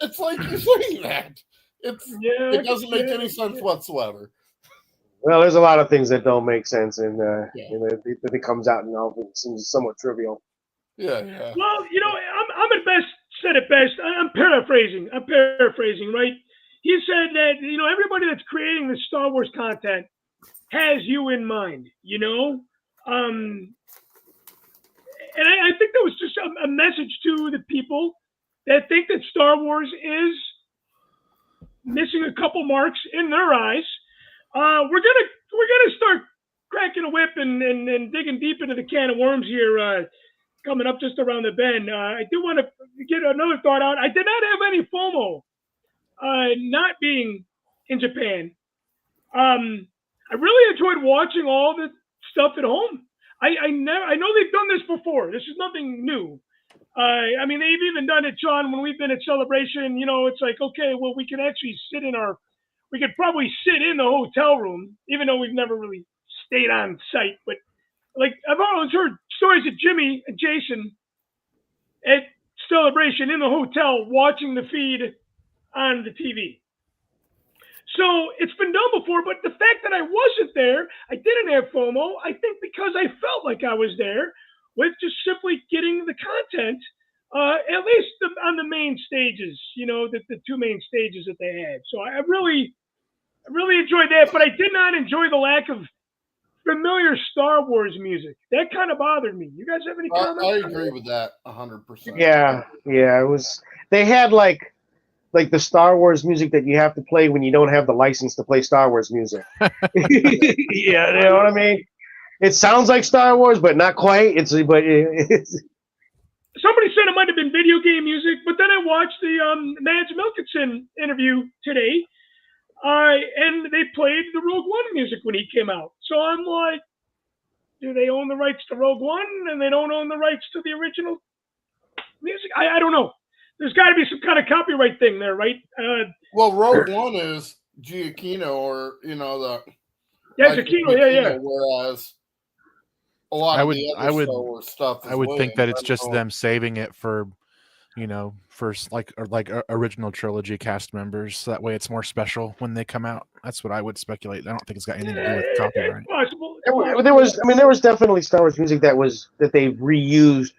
It's like you saying that. It doesn't make any sense whatsoever. Well, there's a lot of things that don't make sense, and it comes out and all it seems somewhat trivial. Yeah. Well, I'm at best said it best. I'm paraphrasing, right? He said that everybody that's creating the Star Wars content has you in mind, and I think that was just a message to the people that think that Star Wars is missing a couple marks in their eyes. We're gonna start cracking a whip and digging deep into the can of worms here coming up just around the bend. I do want to get another thought out. I did not have any FOMO, not being in Japan. I really enjoyed watching all the stuff at home. I know they've done this before. This is nothing new. I mean, they've even done it, John, when we've been at Celebration. You know, it's like, okay, well, we can actually we could probably sit in the hotel room, even though we've never really stayed on site. But like, I've always heard stories of Jimmy and Jason at Celebration in the hotel watching the feed on the TV. So it's been done before, but the fact that I wasn't there, I didn't have FOMO, I think because I felt like I was there with just simply getting the content, at least on the main stages, you know, the two main stages that they had. So I really enjoyed that, but I did not enjoy the lack of familiar Star Wars music. That kind of bothered me. You guys have any comments? I agree with that 100%. Yeah, it was. They had like the Star Wars music that you have to play when you don't have the license to play Star Wars music. Yeah, you know what I mean? It sounds like Star Wars, but not quite. It's Somebody said it might have been video game music, but then I watched the Mads Mikkelsen interview today, and they played the Rogue One music when he came out. So I'm like, do they own the rights to Rogue One and they don't own the rights to the original music? I don't know. There's got to be some kind of copyright thing there, right? Well, Rogue One is Giacchino, or you know the Giacchino, yeah. Whereas a lot of the other Star Wars stuff, I would think that it's just them saving it for, you know, for like original trilogy cast members. So that way, it's more special when they come out. That's what I would speculate. I don't think it's got anything to do with copyright. Possible. There was definitely Star Wars music that they reused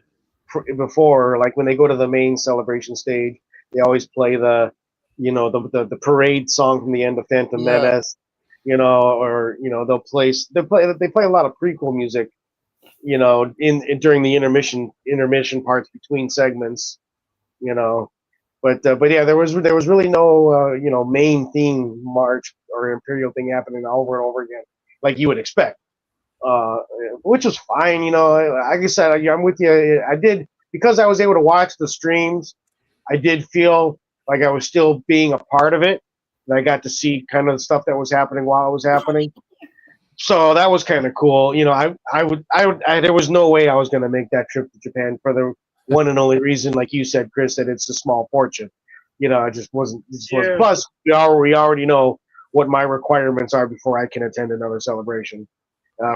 before, like when they go to the main Celebration stage, they always play the parade song from the end of Phantom Menace, you know, or you know they play a lot of prequel music, you know, in during the intermission parts between segments, you know, but yeah, there was really no you know, main theme march or Imperial thing happening over and over again like you would expect. Which was fine, you know. Like I said, I'm with you. I did, because I was able to watch the streams, I did feel like I was still being a part of it, and I got to see kind of the stuff that was happening while it was happening. So that was kind of cool. You know, there was no way I was going to make that trip to Japan for the one and only reason, like you said, Chris, that it's a small fortune. You know, I just wasn't. Plus, we already know what my requirements are before I can attend another celebration.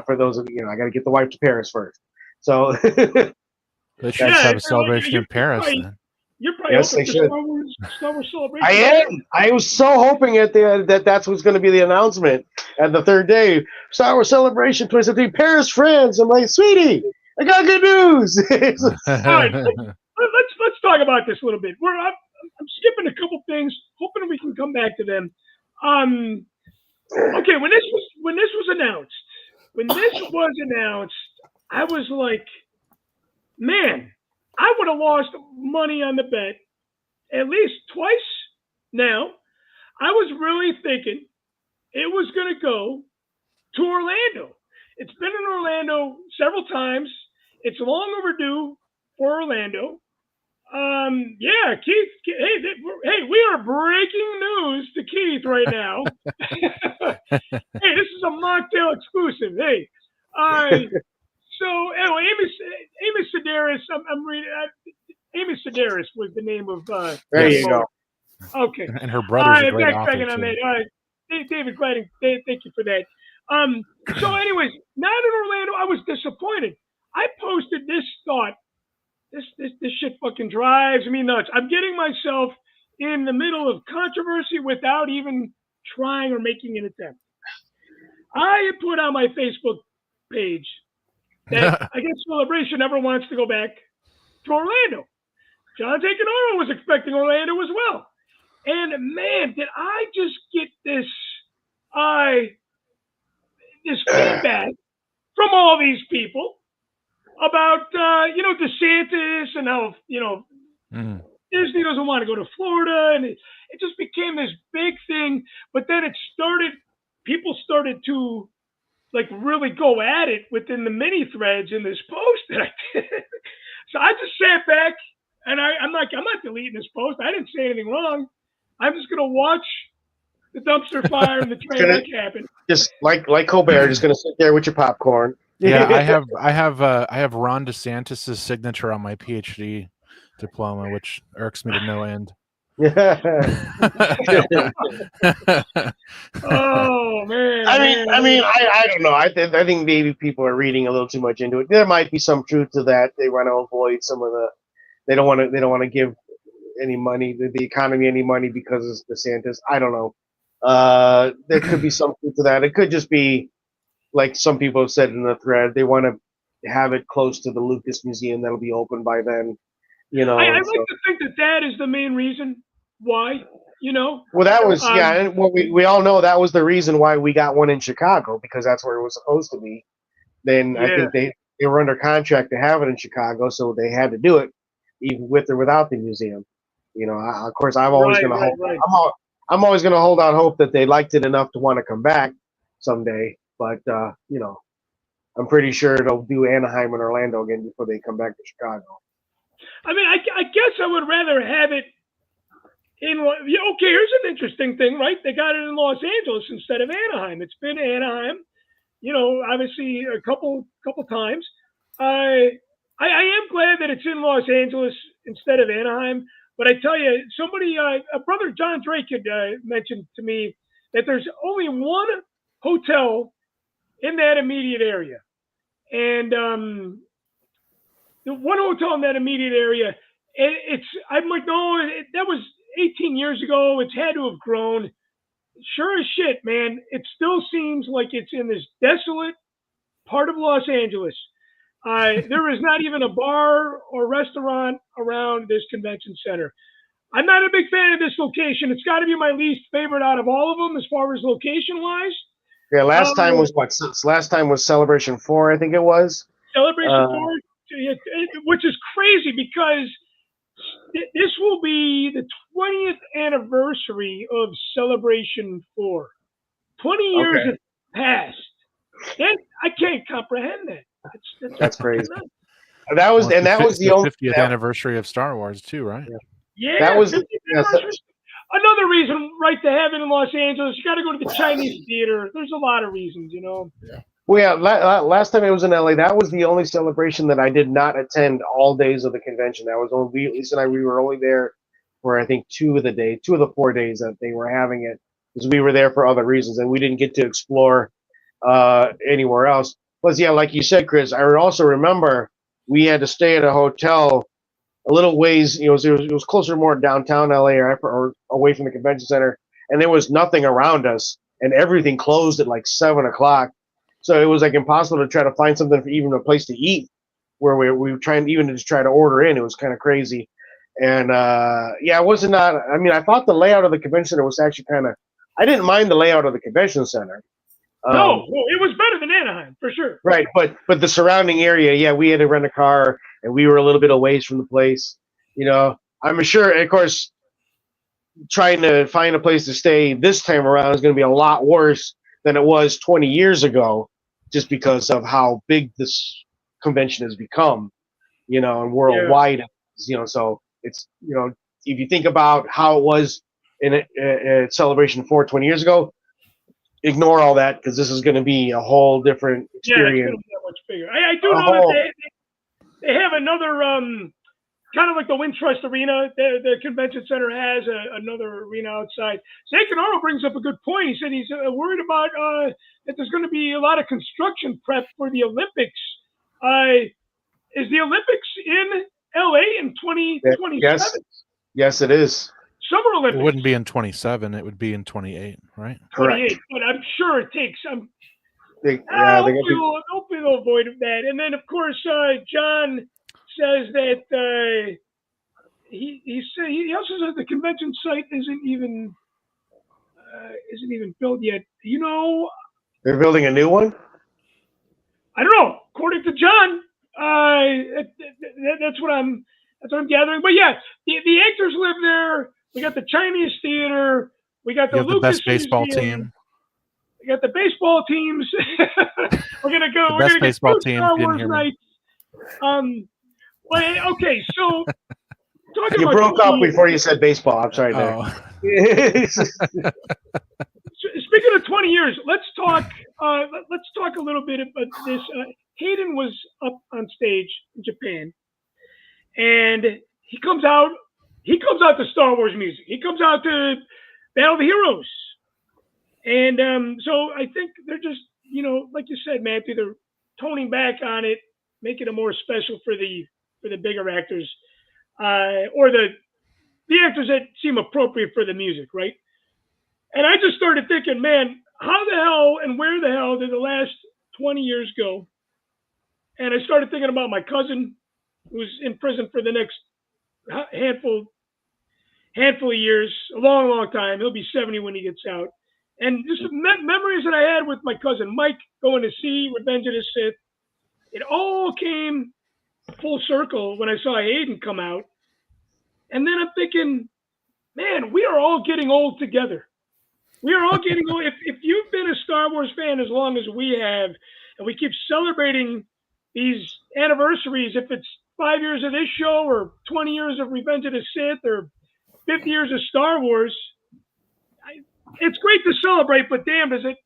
For those of you know, I got to get the wife to Paris first. So they should have a celebration in Paris. Then. You're probably hoping for Star Wars celebration. I am. I was so hoping that's what's going to be the announcement at the third day. Star Wars Celebration 2017, Paris, France. I'm like, sweetie, I got good news. All right, let's talk about this a little bit. I'm skipping a couple things, hoping we can come back to them. Okay, when this was announced. When this was announced, I was like, man, I would have lost money on the bet at least twice now. I was really thinking it was going to go to Orlando. It's been in Orlando several times. It's long overdue for Orlando. Yeah, Keith. Hey, we are breaking news to Keith right now. Hey, this is a mocktail exclusive. Hey, so anyway, Amy Sedaris. I'm reading. Amy Sedaris was the name of. There you go. Okay. And her brother's a great author on that. David Glading, thank you for that. So, anyways, not in Orlando. I was disappointed. I posted this thought. This shit fucking drives me nuts. I'm getting myself in the middle of controversy without even trying or making an attempt. I put on my Facebook page that I guess Celebration never wants to go back to Orlando. John Tacanaro was expecting Orlando as well. And man, did I just get this feedback from all these people about, DeSantis and how, Disney doesn't want to go to Florida. And it just became this big thing. But then people started to like really go at it within the mini threads in this post that I did. So I just sat back, and I'm not deleting this post. I didn't say anything wrong. I'm just gonna watch the dumpster fire and the train wreck happen. Just like Colbert, just gonna sit there with your popcorn. Yeah, I have Ron DeSantis' signature on my PhD diploma, which irks me to no end. Oh man! I mean, I don't know. I think maybe people are reading a little too much into it. There might be some truth to that. They want to avoid some of the. They don't want to give any money, the economy any money because of DeSantis. I don't know. There could be some truth to that. It could just be like some people have said in the thread. They want to have it close to the Lucas Museum that'll be open by then. You know, I like to think that is the main reason why. You know. Well, that was and we all know that was the reason why we got one in Chicago, because that's where it was supposed to be. Then I think they were under contract to have it in Chicago, so they had to do it, even with or without the museum. You know, of course, I'm always going to hold. I'm always going to hold out hope that they liked it enough to want to come back someday. But you know, I'm pretty sure they'll do Anaheim and Orlando again before they come back to Chicago. I mean, I guess I would rather have it in. Okay, here's an interesting thing, right? They got it in Los Angeles instead of Anaheim. It's been Anaheim, you know, obviously a couple times. I am glad that it's in Los Angeles instead of Anaheim. But I tell you, somebody, brother John Drake had mentioned to me that there's only one hotel in that immediate area, and the one hotel in that immediate area, I'm like, no, that was 18 years ago. It's had to have grown. Sure as shit, man. It still seems like it's in this desolate part of Los Angeles. There is not even a bar or restaurant around this convention center. I'm not a big fan of this location. It's got to be my least favorite out of all of them as far as location-wise. Yeah, last time was what? Last time was Celebration 4, I think it was. Celebration 4, which is crazy because this will be the 20th anniversary of Celebration 4. 20 years have passed. And I can't comprehend that. That's crazy. That was the only 50th anniversary of Star Wars too, right? Yeah, that was another reason, right, to have it in Los Angeles. You got to go to the Chinese theater. There's a lot of reasons, you know. Yeah. Well, yeah. Last time it was in LA, that was the only celebration that I did not attend all days of the convention. That was only Lisa and I. We were only there for I think 2 of the 4 days that they were having it, because we were there for other reasons and we didn't get to explore anywhere else. Plus, yeah, like you said, Chris, I also remember we had to stay at a hotel a little ways. You know, it was closer, more downtown LA or away from the convention center, and there was nothing around us, and everything closed at like 7 o'clock. So it was like impossible to try to find something for even a place to eat, where we were trying even to just try to order in. It was kind of crazy, and yeah, it wasn't not. I mean, I thought the layout of the convention center was actually kind of. I didn't mind the layout of the convention center. No, it was better than Anaheim for sure. Right, but the surrounding area, yeah, we had to rent a car, and we were a little bit away from the place. You know, I'm sure, of course, trying to find a place to stay this time around is going to be a lot worse than it was 20 years ago, just because of how big this convention has become, you know, and worldwide. You know, so it's, you know, if you think about how it was in a Celebration 4 20 years ago, ignore all that, because this is going to be a whole different experience. Yeah, it's going to be that much bigger. I do know that they have another, kind of like the Wintrust Arena. The convention center has another arena outside. Zach Canaro brings up a good point. He said he's worried about that there's going to be a lot of construction prep for the Olympics. Is the Olympics in LA in 2027? Yes, it is. Summer Olympics. It wouldn't be in 27. It would be in 28, right? 28, but I'm sure it takes. Hopefully they'll avoid that. And then, of course, John says that he also says the convention site isn't even built yet. You know, they're building a new one. I don't know. According to John, that's what I'm gathering. But yeah, the actors live there. We got the Chinese theater. We got the Lucas best baseball team. We got the baseball teams. We're gonna go. The best baseball team. Star Wars night. Well, okay, so talking You about broke 20 up years. before you said baseball. I'm sorry there. Oh, Speaking of 20 years, let's talk. Let's talk a little bit about this. Hayden was up on stage in Japan, and he comes out. He comes out to Star Wars music. He comes out to Battle of the Heroes, and so I think they're just, like you said, Matthew, they're toning back on it, making it more special for the bigger actors, or the actors that seem appropriate for the music, right? And I just started thinking, man, how the hell and where the hell did the last 20 years go? And I started thinking about my cousin who's in prison for the next handful of years, a long, long time. He'll be 70 when he gets out. And just the memories that I had with my cousin Mike going to see Revenge of the Sith, it all came full circle when I saw Hayden come out. And then I'm thinking, man, we are all getting old together. We are all getting old. If you've been a Star Wars fan as long as we have, and we keep celebrating these anniversaries, if it's 5 years of this show or 20 years of Revenge of the Sith or 50 years of Star Wars, it's great to celebrate, but damn, it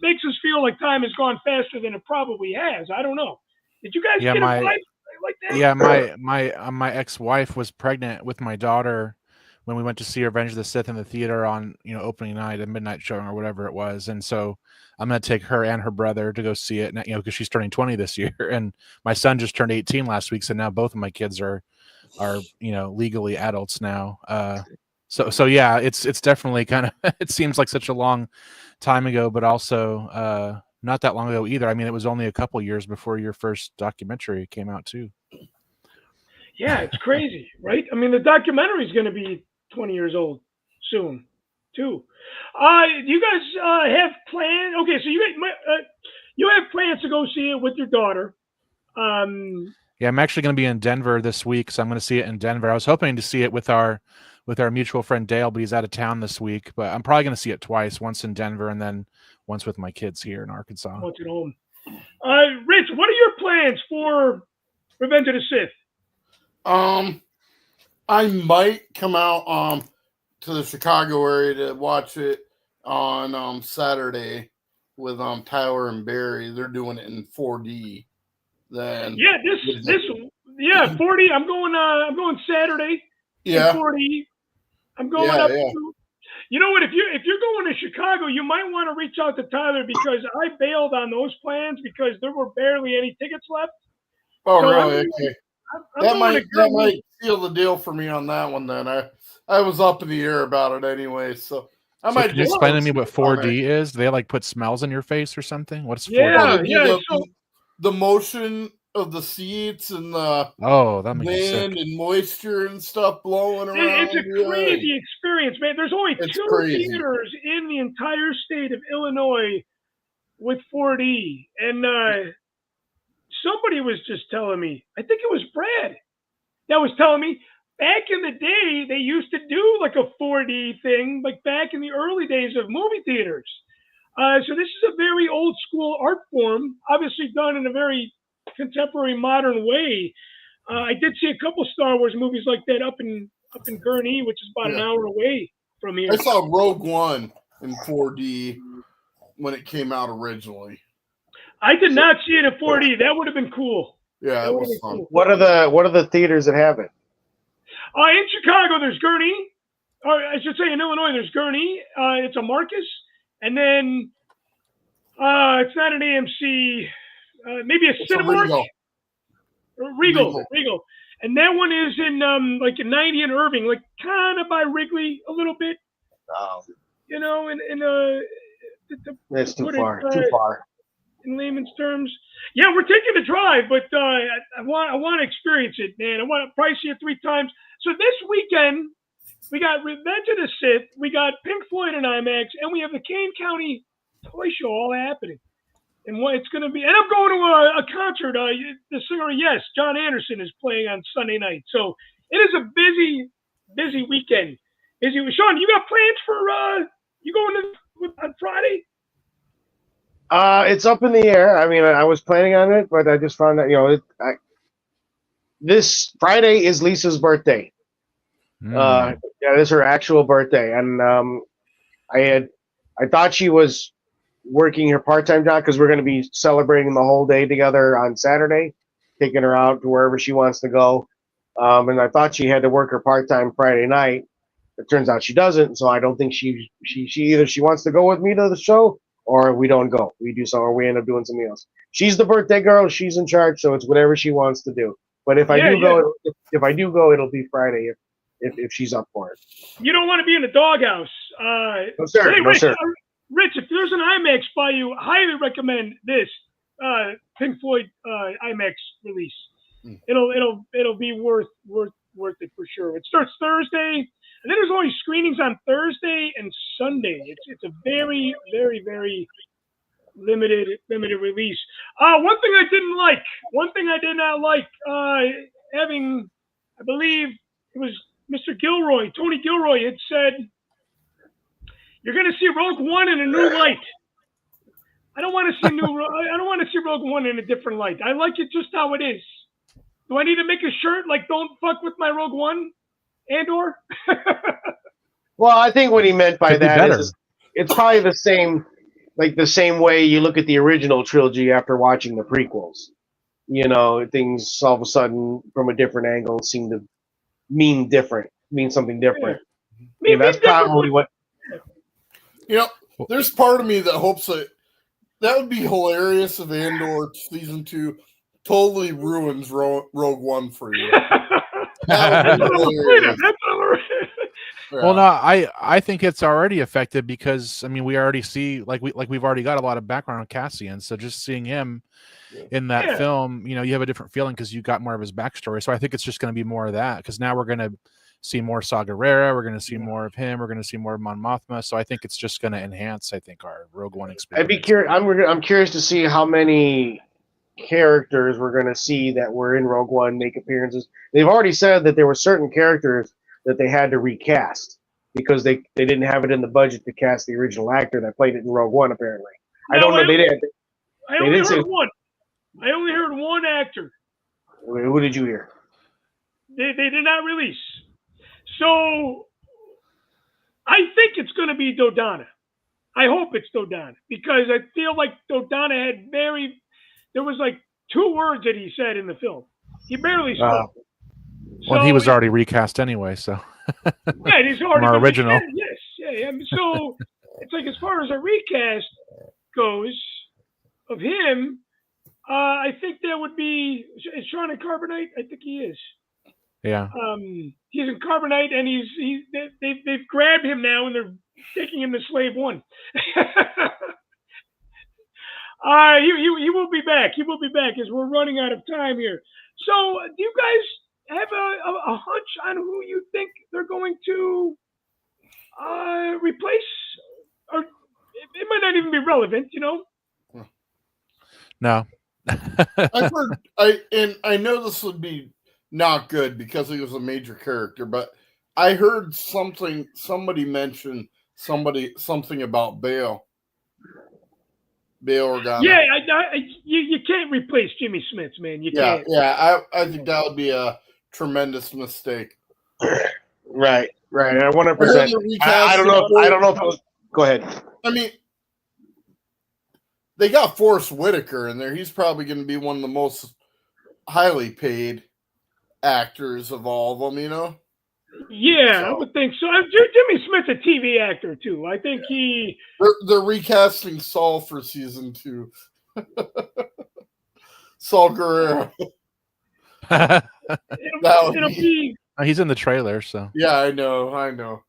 makes us feel like time has gone faster than it probably has. I don't know. Did you guys get a vibe like that? Yeah, my ex-wife was pregnant with my daughter when we went to see Revenge of the Sith in the theater on, opening night, a midnight showing or whatever it was. And so I'm going to take her and her brother to go see it, because she's turning 20 this year. And my son just turned 18 last week. So now both of my kids are legally adults now. So yeah, it's definitely kind of, it seems like such a long time ago, but also not that long ago either. I mean, it was only a couple years before your first documentary came out too. Yeah, it's crazy, right? I mean, the documentary is going to be 20 years old soon, too. You guys have plans? Okay, so you have plans to go see it with your daughter. Yeah, I'm actually going to be in Denver this week, so I'm going to see it in Denver. I was hoping to see it with our mutual friend Dale, but he's out of town this week. But I'm probably going to see it twice, once in Denver and then once with my kids here in Arkansas. Once at home. Rich, what are your plans for Revenge of the Sith? I might come out to the Chicago area to watch it on Saturday with Tyler and Barry. They're doing it in 4D. Then 4D. I'm going Saturday. Yeah. 4D. I'm going up to. You know what? If you're going to Chicago, you might want to reach out to Tyler because I bailed on those plans because there were barely any tickets left. Oh, so really? Okay. That might seal the deal for me on that one. Then I was up in the air about it anyway, so I might. Can you explain to me what 4D is? Do they put smells in your face or something? What's 4D? The motion of the seats and the that makes wind and moisture and stuff blowing around. It's a crazy experience, man. There's only two theaters in the entire state of Illinois with 4D, and somebody was just telling me, I think it was Brad, that was telling me back in the day they used to do like a 4D thing, like back in the early days of movie theaters. So this is a very old school art form, obviously done in a very contemporary, modern way. I did see a couple Star Wars movies like that up in Gurnee, which is about an hour away from here. I saw Rogue One in 4D when it came out originally. I did not see it in 4D. That would have been cool. Yeah, it was fun. Cool. What are the theaters that have it? In Chicago, there's Gurnee. Or I should say in Illinois, there's Gurnee. It's a Marcus. And then it's not an AMC. Maybe a Cinemark. Regal. And that one is in like in 90 and Irving, like kind of by Wrigley a little bit. Oh. That's too far. In layman's terms, yeah, we're taking a drive, but I want to experience it, man. I want to price it 3 times. So this weekend we got Revenge of the Sith, we got Pink Floyd in IMAX, and we have the Kane County Toy Show all happening. And what it's going to be, and I'm going to a concert. The singer, yes, John Anderson is playing on Sunday night. So it is a busy weekend. Sean, you got plans for you going on Friday? It's up in the air. I mean, I was planning on it, but I just found that this Friday is Lisa's birthday. Yeah, this is her actual birthday, and I thought she was working her part-time job because we're going to be celebrating the whole day together on Saturday, taking her out to wherever she wants to go. And I thought she had to work her part-time Friday night. It turns out she doesn't, so I don't think she either she wants to go with me to the show or we don't go. We do something, or we end up doing something else. She's the birthday girl. She's in charge, so it's whatever she wants to do. But if I do go, if I do go, it'll be Friday if she's up for it. You don't want to be in the doghouse. No, sir. Hey, No, sir. Rich, if there's an IMAX by you, highly recommend this Pink Floyd IMAX release. It'll be worth it for sure. It starts Thursday, and then there's only screenings on Thursday and Sunday. It's a very, very, very limited release. One thing I did not like, having, I believe it was Mr. Gilroy, Tony Gilroy had said, you're going to see Rogue One in a new light. I don't want to see Rogue One in a different light. I like it just how it is. Do I need to make a shirt like "Don't fuck with my Rogue One"? Andor? Well, I think what he meant by that is it's probably the same way you look at the original trilogy after watching the prequels. You know, things all of a sudden from a different angle seem to mean something different. Yeah. That's probably what. You know, there's part of me that hopes that would be hilarious if Andor season 2 totally ruins Rogue One for you. That would be hilarious. Well, no, I think it's already affected because I mean we already see we've already got a lot of background on Cassian, so just seeing him in that film, you know, you have a different feeling because you got more of his backstory. So I think it's just going to be more of that because now we're going to see more Saw Gerrera, we're going to see more of him, we're going to see more of Mon Mothma. So I think it's just going to enhance, I think, our Rogue One experience. I'd be curious. I'm curious to see how many characters we're going to see that were in Rogue One make appearances. They've already said that there were certain characters that they had to recast because they didn't have it in the budget to cast the original actor that played it in Rogue One. Apparently, no, I don't know. They did. I only heard one. I only heard one actor. Who did you hear? They did not release. So I think it's going to be Dodonna. I hope it's Dodonna because I feel like Dodonna had there was like 2 words that he said in the film. He barely spoke. Well, he was already recast anyway, so. Yeah, he's already our original. Recast, yes, yeah. So it's like as far as a recast goes of him, I think that would be is Sean in Carbonite. I think he is. Yeah. He's in Carbonite, and they've grabbed him now, and they're taking him to Slave One. He will be back. He will be back as we're running out of time here. So, do you guys have a hunch on who you think they're going to replace? Or it might not even be relevant, you know? No. I've heard, I know this would be not good because he was a major character, but I heard somebody mention something about Bail Organa. Yeah, you can't replace Jimmy Smits, man. You can't. Yeah, I think that would be a tremendous mistake. Right. 100%. I don't know if it was. Go ahead. I mean, they got Forrest Whitaker in there. He's probably going to be one of the most highly paid actors of all of them, you know? Yeah, I would think so. Jimmy Smith's a TV actor, too. I think They're recasting Saul for season 2. Saul Guerrero. It'll be... He's in the trailer, so... Yeah, I know.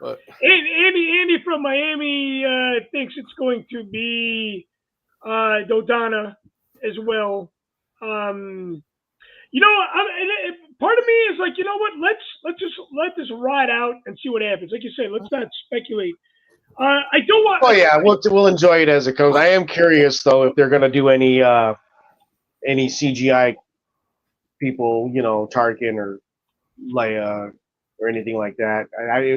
But Andy from Miami thinks it's going to be Dodonna as well. You know, part of me is like, you know what? Let's just let this ride out and see what happens. Like you say, let's not speculate. I don't want. Oh yeah, we'll enjoy it as it comes. I am curious though if they're going to do any CGI people, you know, Tarkin or Leia or anything like that.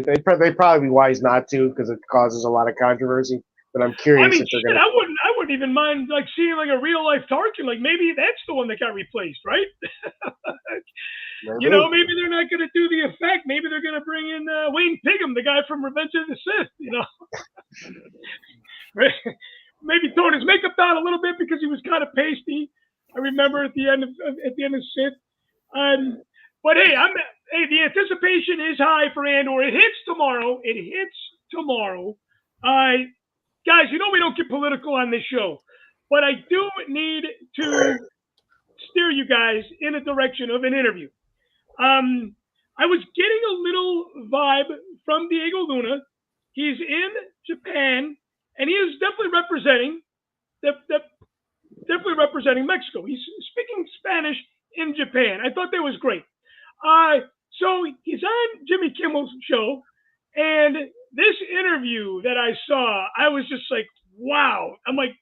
They'd probably be wise not to because it causes a lot of controversy. But I'm curious if they're going to. I wouldn't wouldn't even mind like seeing like a real life Tarkin. Like maybe that's the one that got replaced, right? You know, maybe they're not going to do the effect. Maybe they're going to bring in Wayne Pigham, the guy from Revenge of the Sith. You know, maybe tone his makeup down a little bit because he was kind of pasty. I remember at the end of Sith. But hey, the anticipation is high for Andor. It hits tomorrow. Guys, you know we don't get political on this show, but I do need to steer you guys in a direction of an interview. I was getting a little vibe from Diego Luna. He's in Japan, and he is definitely representing Mexico. He's speaking Spanish in Japan. I thought that was great. So he's on Jimmy Kimmel's show, and this interview that I saw, I was just like, wow. I'm like,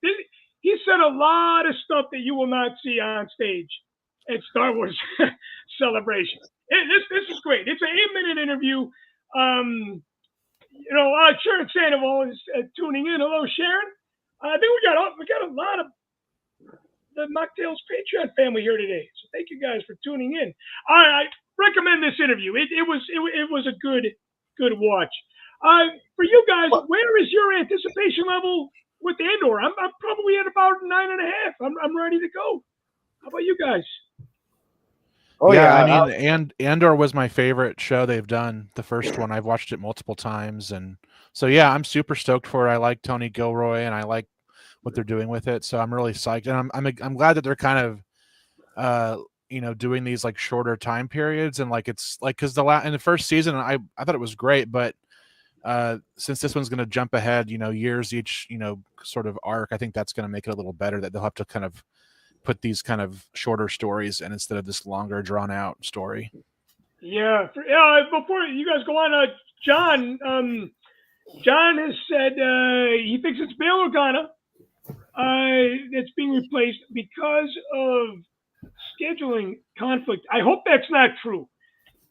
he said a lot of stuff that you will not see on stage at Star Wars Celebration. This is great. It's an 8-minute interview. Sharon Sandoval is tuning in. Hello, Sharon. I think we got a lot of the Machtails Patreon family here today. So thank you guys for tuning in. I recommend this interview. It was a good watch. For you guys, where is your anticipation level with Andor? I'm probably at about 9.5. I'm ready to go. How about you guys? Oh yeah, I mean, Andor was my favorite show they've done. The first one, I've watched it multiple times, and so yeah, I'm super stoked for it. I like Tony Gilroy, and I like what they're doing with it. So I'm really psyched, and I'm glad that they're kind of doing these like shorter time periods, and like it's like because in the first season I thought it was great, but since this one's going to jump ahead, years each, sort of arc, I think that's going to make it a little better that they'll have to kind of put these kind of shorter stories and instead of this longer drawn out story. Yeah. Before you guys go on, John has said he thinks it's Bail Organa that's being replaced because of scheduling conflict. I hope that's not true.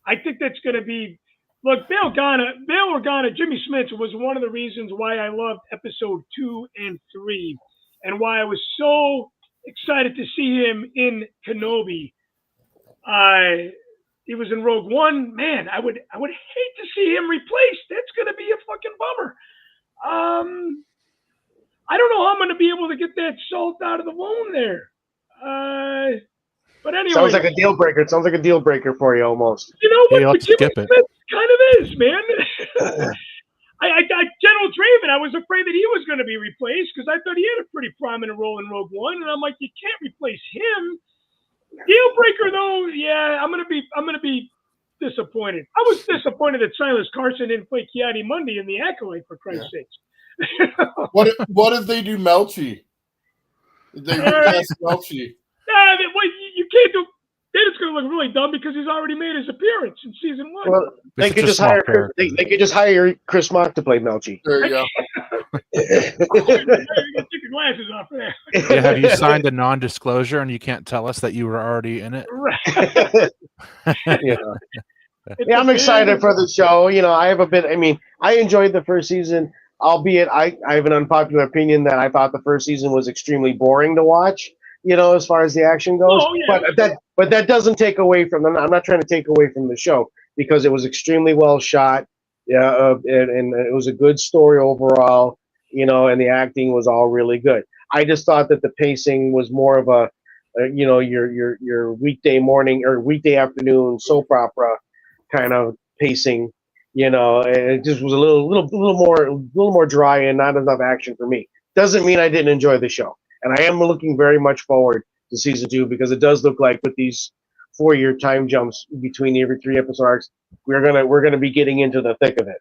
I think that's going to be. Look, Bail Organa, Jimmy Smits was one of the reasons why I loved episode 2 and 3 and why I was so excited to see him in Kenobi. He was in Rogue One. Man, I would hate to see him replaced. That's going to be a fucking bummer. I don't know how I'm going to be able to get that salt out of the wound there. But anyway. Sounds like a deal breaker. It sounds like a deal breaker for you almost. You know what? Yeah, let's skip it. Kind of is, man. I General Draven, I was afraid that he was going to be replaced because I thought he had a pretty prominent role in Rogue One, and I'm like, you can't replace him. Deal breaker, though, yeah, I'm gonna be disappointed. I was disappointed that Silas Carson didn't play Kiadi Mundi in The Acolyte, for Christ's sakes. What if they do Melchi? They recast Melchi. You can't do. Then it's going to look really dumb because he's already made his appearance in season 1. Well, they could just hire Chris Mock to play Melchi. There you go. Take your glasses off there. Yeah, have you signed a non-disclosure and you can't tell us that you were already in it? Right. Yeah, I'm excited for the show. I enjoyed the first season, albeit I have an unpopular opinion that I thought the first season was extremely boring to watch. As far as the action goes, but that doesn't take away from them. I'm not trying to take away from the show because it was extremely well shot, and it was a good story overall, and the acting was all really good. I just thought that the pacing was more of a, your weekday morning or weekday afternoon soap opera kind of pacing. It just was a little more dry and not enough action for me. Doesn't mean I didn't enjoy the show. And I am looking very much forward to season 2 because it does look like with these 4-year time jumps between every 3 episode arcs, we're gonna be getting into the thick of it.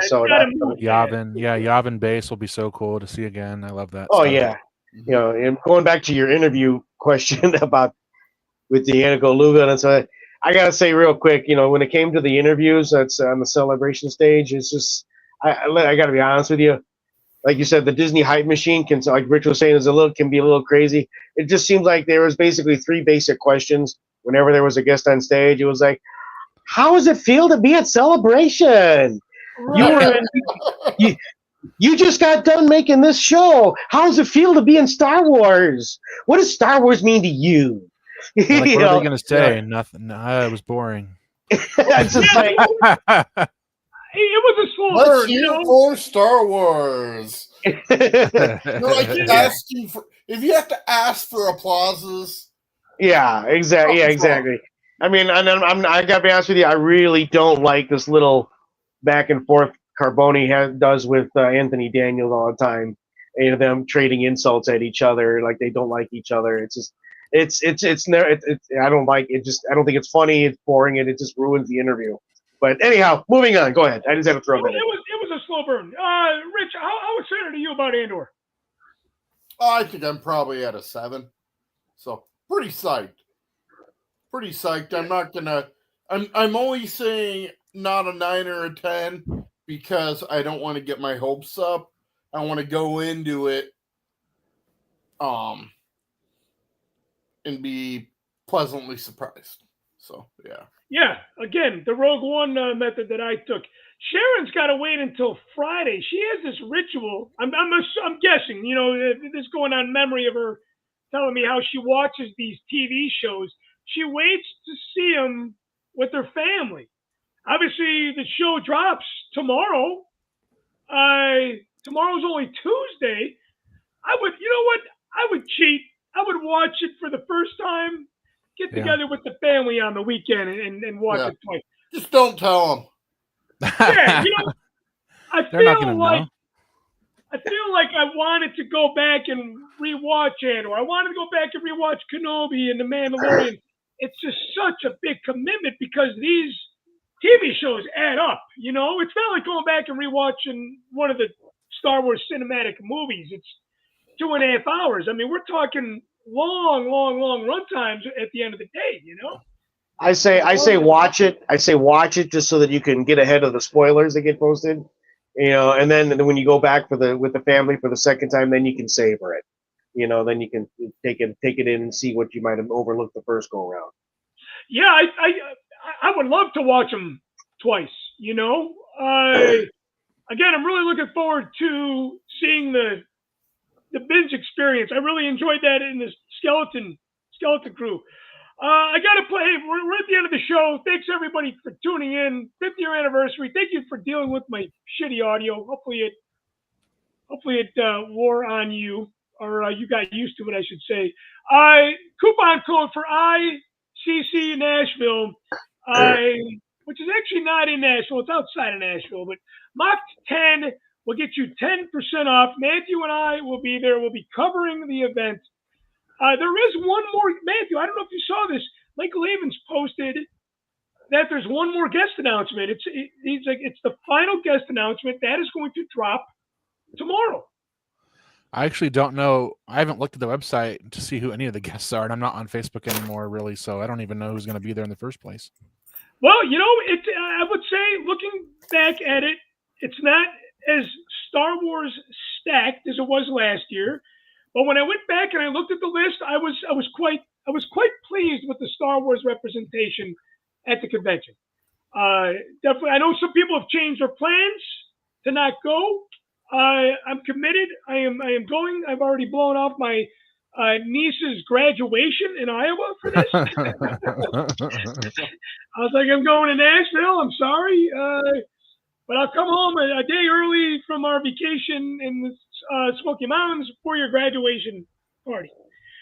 So Yavin Base will be so cool to see again. I love that. Oh stuff. yeah, and going back to your interview question about with Diego Luga and so I gotta say real quick, when it came to the interviews that's on the celebration stage, it's just I gotta be honest with you. Like you said, the Disney hype machine like Rich was saying, can be a little crazy. It just seems like there was basically 3 basic questions whenever there was a guest on stage. It was like, how does it feel to be at Celebration? Right. You just got done making this show. How does it feel to be in Star Wars? What does Star Wars mean to you? Like, what You are they know, going to say? Nothing. It was boring. it's just like, It was a slow Let's burn, hear for Star Wars. You're like Yeah. asking for, if you have to ask for applauses. Yeah, exactly. Yeah, something's wrong. exactly. I mean, and I gotta be honest with you. I really don't like this little back and forth Carboni does with Anthony Daniels all the time. You know, them trading insults at each other like they don't like each other. It's just, I don't like it. Just, I don't think it's funny. It's boring, and it just ruins the interview. But anyhow, moving on. Go ahead. I just had to throw that in. It was a slow burn. Rich, how excited are you about Andor? I think I'm probably at a 7. So pretty psyched. Pretty psyched. I'm not gonna. I'm only saying not a 9 or a 10 because I don't want to get my hopes up. I want to go into it, and be pleasantly surprised. So yeah. Yeah, again, the Rogue One method that I took. Sharon's got to wait until Friday. She has this ritual. I'm guessing, you know, this going on memory of her telling me how she watches these TV shows. She waits to see them with her family. Obviously, the show drops tomorrow. Tomorrow's only Tuesday. You know what? I would cheat. I would watch it for the first time. Get together with the family on the weekend and watch it twice. Just don't tell them. Yeah, you know, They're not going to know. I feel like I wanted to go back and rewatch Andor. I wanted to go back and rewatch Kenobi and The Mandalorian. It's just such a big commitment because these TV shows add up. You know, it's not like going back and rewatching one of the Star Wars cinematic movies. It's 2.5 hours. I mean, we're talking long run times at the end of the day. You know. I say watch it. I say watch it just so that you can get ahead of the spoilers that get posted. You know, and then when you go back with the family for the second time, then you can savor it. You know, then you can take it in and see what you might have overlooked the first go around. Yeah, I would love to watch them twice. You know, again, I'm really looking forward to seeing the binge experience. I really enjoyed that in the skeleton crew. I got to play. We're at the end of the show. Thanks, everybody, for tuning in. 5th year anniversary. Thank you for dealing with my shitty audio. Hopefully it wore on you, or you got used to it, I should say. Coupon code for ICC Nashville, which is actually not in Nashville. It's outside of Nashville. But Mach 10 will get you 10% off. Matthew and I will be there. We'll be covering the event. There is one more, Matthew. I don't know if you saw this. Michael Havens posted that there's one more guest announcement. He's like, it's the final guest announcement that is going to drop tomorrow. I actually don't know. I haven't looked at the website to see who any of the guests are, and I'm not on Facebook anymore, really. So I don't even know who's going to be there in the first place. Well, you know, I would say, looking back at it, it's not as Star Wars stacked as it was last year. But when I went back and I looked at the list, I was quite pleased with the Star Wars representation at the convention. Definitely, I know some people have changed their plans to not go. I'm committed. I am going. I've already blown off my niece's graduation in Iowa for this. I was like, I'm going to Nashville. I'm sorry. But I'll come home a day early from our vacation in the Smoky Mountains for your graduation party.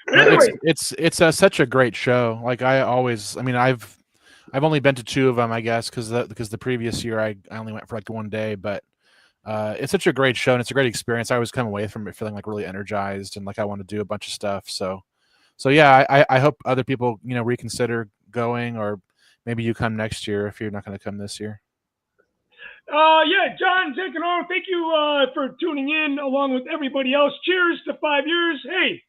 But anyway, it's such a great show. Like I've only been to 2 of them, I guess, because the previous year I only went for like 1 day. But it's such a great show and it's a great experience. I always come away from it feeling like really energized and like I want to do a bunch of stuff. So yeah, I hope other people reconsider going, or maybe you come next year if you're not going to come this year. Yeah, John Zencanaro, thank you for tuning in along with everybody else. Cheers to 5 years. Hey,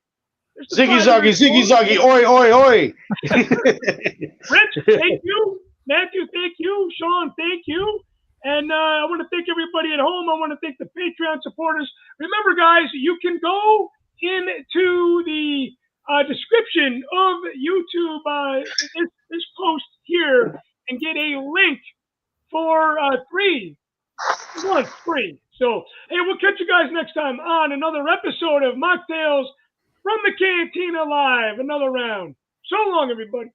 Ziggy Zaggy, oi, oi, oi. Rich, thank you. Matthew, thank you. Sean, thank you. And I want to thank everybody at home. I want to thank the Patreon supporters. Remember, guys, you can go into the description of YouTube, this post here, and get a link for 3 months free. So, hey, we'll catch next time on another episode of Mocktails from the Cantina Live. Another round. So long, everybody.